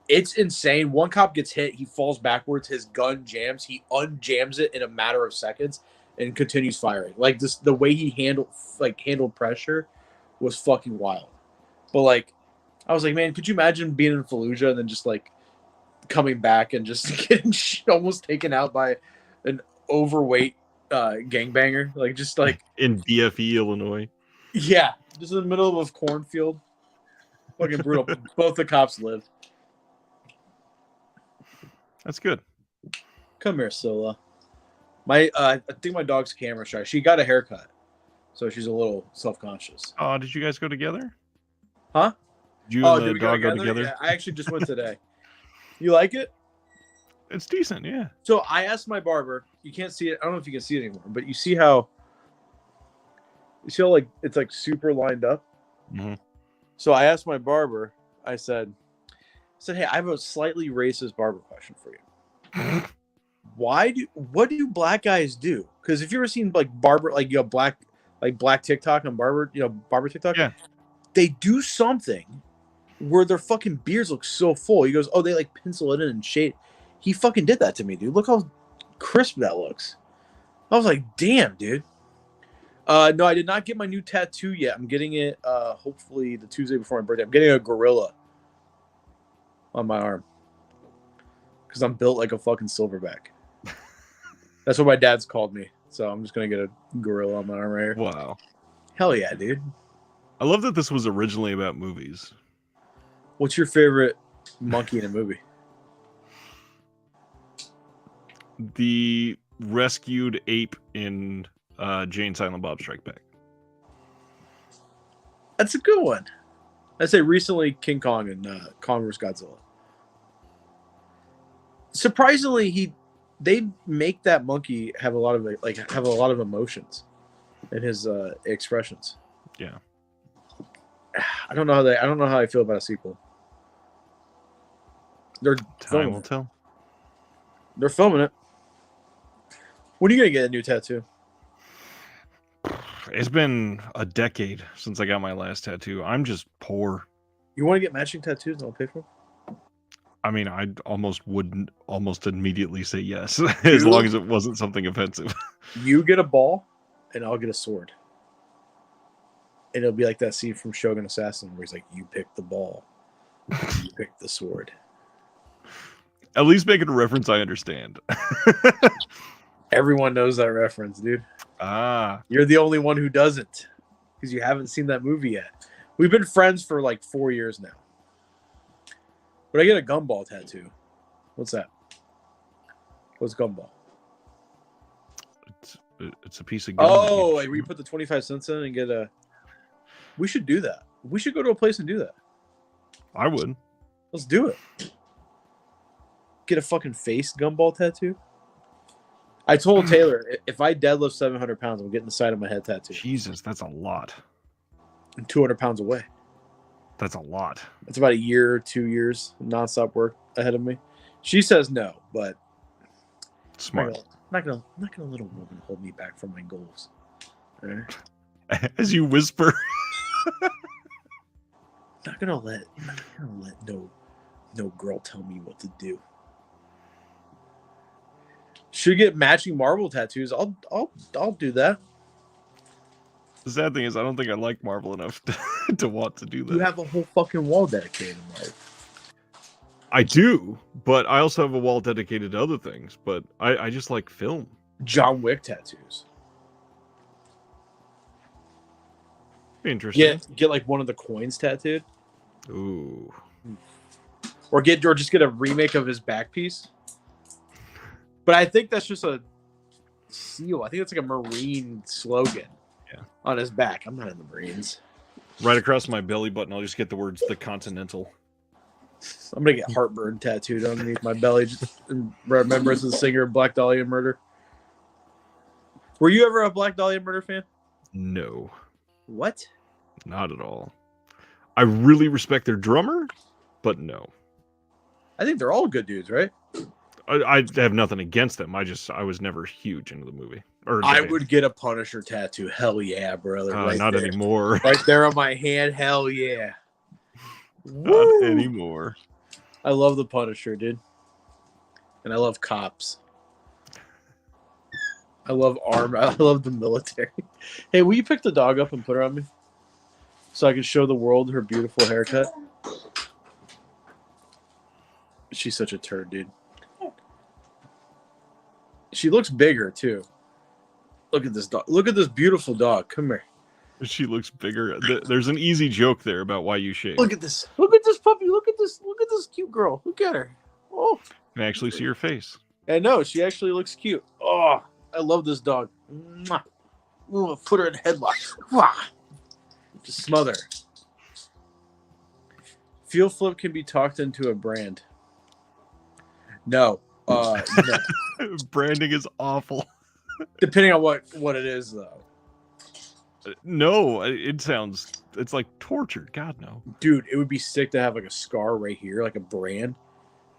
[SPEAKER 2] It's insane. One cop gets hit. He falls backwards. His gun jams. He unjams it in a matter of seconds and continues firing. Like this, the way he handled pressure was fucking wild. But like, I was like, man, could you imagine being in Fallujah and then just like coming back and just getting almost taken out by an overweight gangbanger? Like just like
[SPEAKER 1] in BFE, Illinois.
[SPEAKER 2] Yeah, just in the middle of a cornfield. Fucking brutal. Both the cops lived.
[SPEAKER 1] That's good.
[SPEAKER 2] Come here, Sola. I think my dog's camera shy. She got a haircut, so she's a little self-conscious.
[SPEAKER 1] Oh, did you guys go together?
[SPEAKER 2] Huh?
[SPEAKER 1] Did you and the dog go together?
[SPEAKER 2] Yeah, I actually just went today. You like it?
[SPEAKER 1] It's decent, yeah.
[SPEAKER 2] So I asked my barber. You can't see it. I don't know if you can see it anymore, but you see how like it's like super lined up.
[SPEAKER 1] Mm-hmm.
[SPEAKER 2] So I asked my barber. I said, "Hey, I have a slightly racist barber question for you. What do black guys do? Because if you ever seen like barber, like you have black TikTok and barber, barber TikTok,
[SPEAKER 1] yeah,
[SPEAKER 2] they do something where their fucking beards look so full." He goes, "Oh, they like pencil it in and shade." He fucking did that to me, dude. Look how crisp that looks. I was like, damn, dude. No, I did not get my new tattoo yet. I'm getting it hopefully the Tuesday before my birthday. I'm getting a gorilla on my arm because I'm built like a fucking silverback. That's what my dad's called me. So I'm just gonna get a gorilla on my arm right here.
[SPEAKER 1] Wow.
[SPEAKER 2] Hell yeah, dude.
[SPEAKER 1] I love that this was originally about movies.
[SPEAKER 2] What's your favorite monkey in a movie?
[SPEAKER 1] The rescued ape in Jay and Silent Bob Strike Back.
[SPEAKER 2] That's a good one. I'd say recently King Kong and Kong vs. Godzilla. Surprisingly, they make that monkey have a lot of emotions in his expressions.
[SPEAKER 1] Yeah.
[SPEAKER 2] I don't know how I feel about a sequel.
[SPEAKER 1] Time will tell.
[SPEAKER 2] They're filming it. When are you gonna get a new tattoo?
[SPEAKER 1] It's been a decade since I got my last tattoo. I'm just poor.
[SPEAKER 2] You want to get matching tattoos and I'll pay for them?
[SPEAKER 1] I mean, I wouldn't immediately say yes, as long as it wasn't something offensive.
[SPEAKER 2] You get a ball, and I'll get a sword. And it'll be like that scene from Shogun Assassin where he's like, "You pick the ball, you pick the sword."
[SPEAKER 1] At least make it a reference I understand.
[SPEAKER 2] Everyone knows that reference, dude.
[SPEAKER 1] Ah.
[SPEAKER 2] You're the only one who doesn't because you haven't seen that movie yet. We've been friends for like 4 years now. But I get a gumball tattoo. What's that? What's gumball?
[SPEAKER 1] It's a piece of gum.
[SPEAKER 2] Oh, like where you put the 25 cents in and get a... We should do that. We should go to a place and do that.
[SPEAKER 1] I would.
[SPEAKER 2] Let's do it. Get a fucking face gumball tattoo. I told Taylor, if I deadlift 700 pounds, I'm getting the side of my head tattoo.
[SPEAKER 1] Jesus, that's a lot.
[SPEAKER 2] I'm 200 pounds away.
[SPEAKER 1] That's a lot.
[SPEAKER 2] It's about a year or 2 years nonstop work ahead of me. She says no, but
[SPEAKER 1] Smart.
[SPEAKER 2] I'm not gonna let a woman hold me back from my goals. Right?
[SPEAKER 1] As you whisper.
[SPEAKER 2] Not gonna let no girl tell me what to do. Should get matching marble tattoos. I'll do that.
[SPEAKER 1] The sad thing is, I don't think I like Marvel enough to want to do that.
[SPEAKER 2] You have a whole fucking wall dedicated to Marvel.
[SPEAKER 1] I do, but I also have a wall dedicated to other things. But I just like film.
[SPEAKER 2] John Wick tattoos.
[SPEAKER 1] Interesting.
[SPEAKER 2] Get like one of the coins tattooed.
[SPEAKER 1] Ooh.
[SPEAKER 2] Or just get a remake of his back piece. But I think that's just a seal. I think it's like a Marine slogan.
[SPEAKER 1] Yeah.
[SPEAKER 2] On his back. I'm not in the Marines.
[SPEAKER 1] Right across my belly button, I'll just get the words "The Continental."
[SPEAKER 2] I'm gonna get heartburn tattooed underneath my belly just in remembrance of the singer of Black Dahlia Murder. Were you ever a Black Dahlia Murder fan?
[SPEAKER 1] No.
[SPEAKER 2] What?
[SPEAKER 1] Not at all. I really respect their drummer, but no.
[SPEAKER 2] I think they're all good dudes, right?
[SPEAKER 1] I have nothing against them. I was never huge into the movie.
[SPEAKER 2] I would get a Punisher tattoo. Hell yeah, brother.
[SPEAKER 1] Not
[SPEAKER 2] there.
[SPEAKER 1] anymore.
[SPEAKER 2] Right there on my hand. Hell yeah.
[SPEAKER 1] Not anymore.
[SPEAKER 2] I love the Punisher, dude. And I love cops. I love armor. I love the military. Hey, will you pick the dog up and put her on me? So I can show the world her beautiful haircut? She's such a turd, dude. She looks bigger, too. Look at this dog. Look at this beautiful dog. Come here.
[SPEAKER 1] She looks bigger. There's an easy joke there about why you shave.
[SPEAKER 2] Look at this. Look at this puppy. Look at this. Look at this cute girl. Look at her. Oh.
[SPEAKER 1] You can actually see her face.
[SPEAKER 2] I know. She actually looks cute. Oh, I love this dog. Mwah. Ooh, put her in a headlock. Mwah. Just smother. Fuel Flip can be talked into a brand. No. No.
[SPEAKER 1] Branding is awful.
[SPEAKER 2] Depending on what it is, though.
[SPEAKER 1] No, it's like torture. God, no.
[SPEAKER 2] Dude, it would be sick to have like a scar right here, like a brand.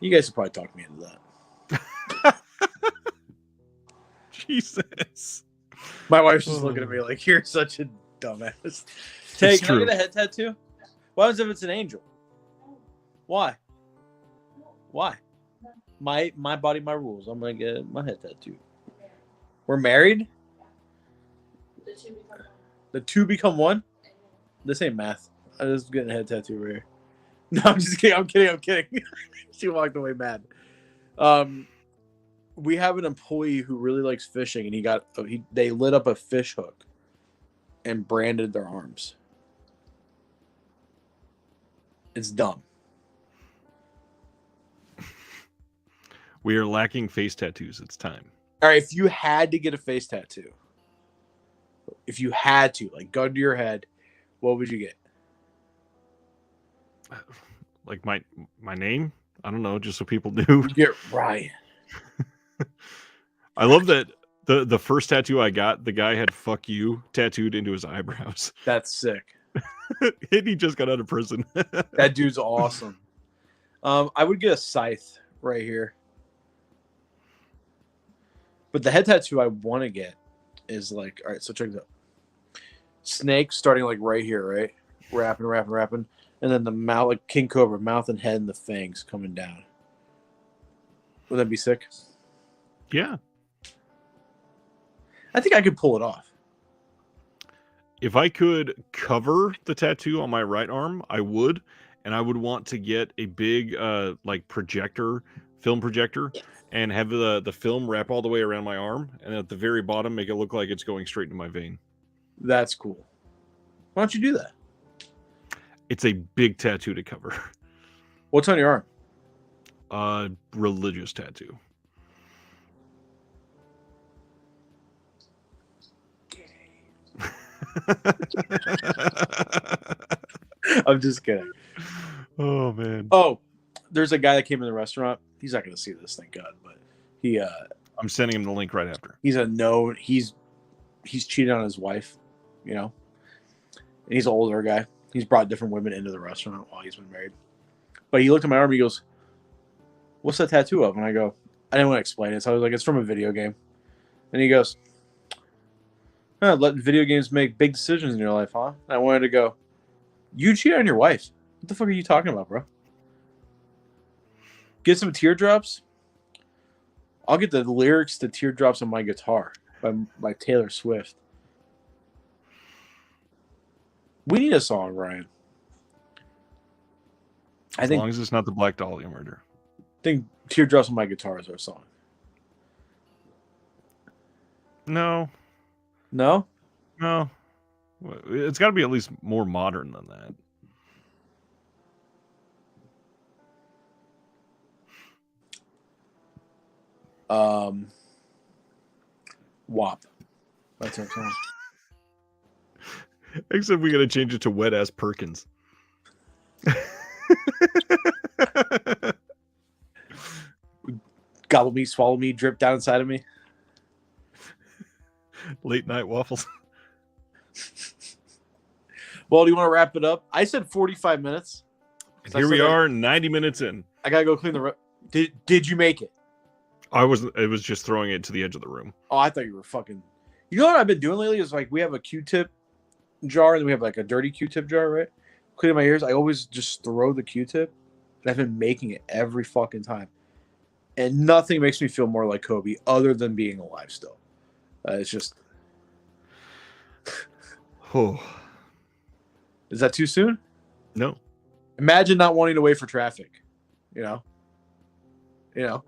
[SPEAKER 2] You guys could probably talk me into that.
[SPEAKER 1] Jesus.
[SPEAKER 2] My wife's just looking at me like, you're such a dumbass. Tay, can I get a head tattoo? What happens if it's an angel? Why? Why? My body, my rules. I'm going to get my head tattoo. We're married? The two become one? This ain't math. I'm just getting a head tattoo right here. No, I'm just kidding. I'm kidding. She walked away mad. We have an employee who really likes fishing, and they lit up a fish hook and branded their arms. It's dumb.
[SPEAKER 1] We are lacking face tattoos. It's time.
[SPEAKER 2] All right, if you had to get a face tattoo, if you had to, like, gun to your head, what would you get?
[SPEAKER 1] Like my name? I don't know, just so people knew.
[SPEAKER 2] You get Ryan.
[SPEAKER 1] I love that the first tattoo I got, the guy had "fuck you" tattooed into his eyebrows.
[SPEAKER 2] That's sick.
[SPEAKER 1] And he just got out of prison.
[SPEAKER 2] That dude's awesome. I would get a scythe right here. But the head tattoo I want to get is like, all right, so check it out. Snake starting like right here, right? Wrapping. And then the mouth, like King Cobra, mouth and head and the fangs coming down. Would that be sick?
[SPEAKER 1] Yeah.
[SPEAKER 2] I think I could pull it off.
[SPEAKER 1] If I could cover the tattoo on my right arm, I would. And I would want to get a big like film projector, and have the film wrap all the way around my arm, and at the very bottom make it look like it's going straight into my vein.
[SPEAKER 2] That's cool. Why don't you do that?
[SPEAKER 1] It's a big tattoo to cover.
[SPEAKER 2] What's on your arm?
[SPEAKER 1] Religious tattoo.
[SPEAKER 2] I'm just kidding.
[SPEAKER 1] Oh man.
[SPEAKER 2] Oh, there's a guy that came in the restaurant. He's not going to see this, thank God. But he,
[SPEAKER 1] I'm sending him the link right after.
[SPEAKER 2] He's cheated on his wife, you know. And he's an older guy. He's brought different women into the restaurant while he's been married. But he looked at my arm and he goes, "What's that tattoo of?" And I go, I didn't want to explain it. So I was like, "It's from a video game." And he goes, "Letting video games make big decisions in your life, huh?" And I wanted to go, "You cheat on your wife. What the fuck are you talking about, bro? Get some teardrops? I'll get the lyrics to Teardrops on My Guitar by Taylor Swift. We need a song, Ryan.
[SPEAKER 1] As long as it's not the Black Dahlia murder.
[SPEAKER 2] I think Teardrops on My Guitar is our song.
[SPEAKER 1] No.
[SPEAKER 2] No?
[SPEAKER 1] No. It's got to be at least more modern than that.
[SPEAKER 2] WAP. That's our song.
[SPEAKER 1] Except we got to change it to Wet Ass Perkins.
[SPEAKER 2] Gobble me, swallow me, drip down inside of me.
[SPEAKER 1] Late night waffles.
[SPEAKER 2] Well, do you want to wrap it up? I said 45 minutes.
[SPEAKER 1] And here we are, 90 minutes in.
[SPEAKER 2] I gotta go clean the room. Did you make it?
[SPEAKER 1] I was just throwing it to the edge of the room.
[SPEAKER 2] Oh, I thought you were fucking. You know what I've been doing lately is like we have a Q-tip jar and we have like a dirty Q-tip jar, right? Cleaning my ears. I always just throw the Q-tip, and I've been making it every fucking time. And nothing makes me feel more like Kobe other than being alive still. It's just.
[SPEAKER 1] Oh.
[SPEAKER 2] Is that too soon?
[SPEAKER 1] No.
[SPEAKER 2] Imagine not wanting to wait for traffic. You know.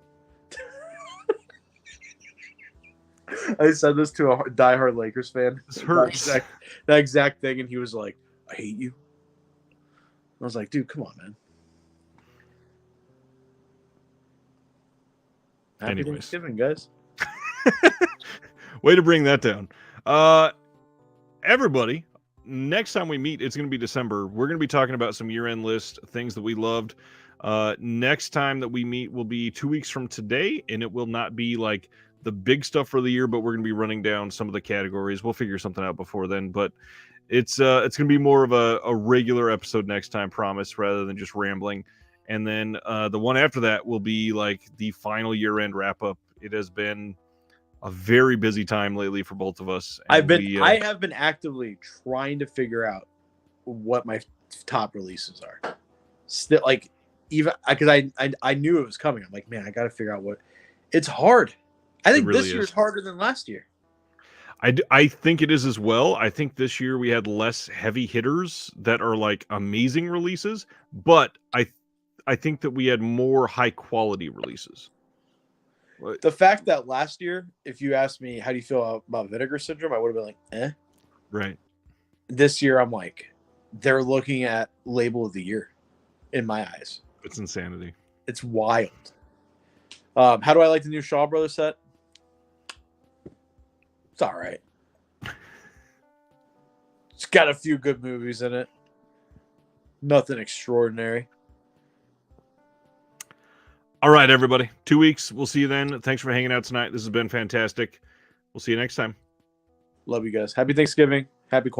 [SPEAKER 2] I said this to a diehard Lakers fan.
[SPEAKER 1] This hurts.
[SPEAKER 2] That exact thing, and he was like, "I hate you." I was like, "Dude, come on, man." Happy Thanksgiving, guys.
[SPEAKER 1] Way to bring that down. Everybody, next time we meet, it's going to be December. We're going to be talking about some year-end list, things that we loved. Next time that we meet will be 2 weeks from today, and it will not be like the big stuff for the year, but we're going to be running down some of the categories. We'll figure something out before then, but it's going to be more of a regular episode next time, promise, rather than just rambling. And then the one after that will be like the final year-end wrap-up. It has been a very busy time lately for both of us.
[SPEAKER 2] I have been actively trying to figure out what my top releases are. Still, like, even because I knew it was coming. I'm like, man, I got to figure out what. It's hard. I think this year is harder than last year.
[SPEAKER 1] I think it is as well. I think this year we had less heavy hitters that are like amazing releases, but I think that we had more high quality releases.
[SPEAKER 2] The fact that last year, if you asked me how do you feel about Vinegar Syndrome, I would have been like, eh.
[SPEAKER 1] Right.
[SPEAKER 2] This year, I'm like, they're looking at Label of the Year in my eyes.
[SPEAKER 1] It's insanity.
[SPEAKER 2] It's wild. How do I like the new Shaw Brothers set? It's all right. It's got a few good movies in it. Nothing extraordinary.
[SPEAKER 1] All right, everybody. 2 weeks. We'll see you then. Thanks for hanging out tonight. This has been fantastic. We'll see you next time.
[SPEAKER 2] Love you guys. Happy Thanksgiving. Happy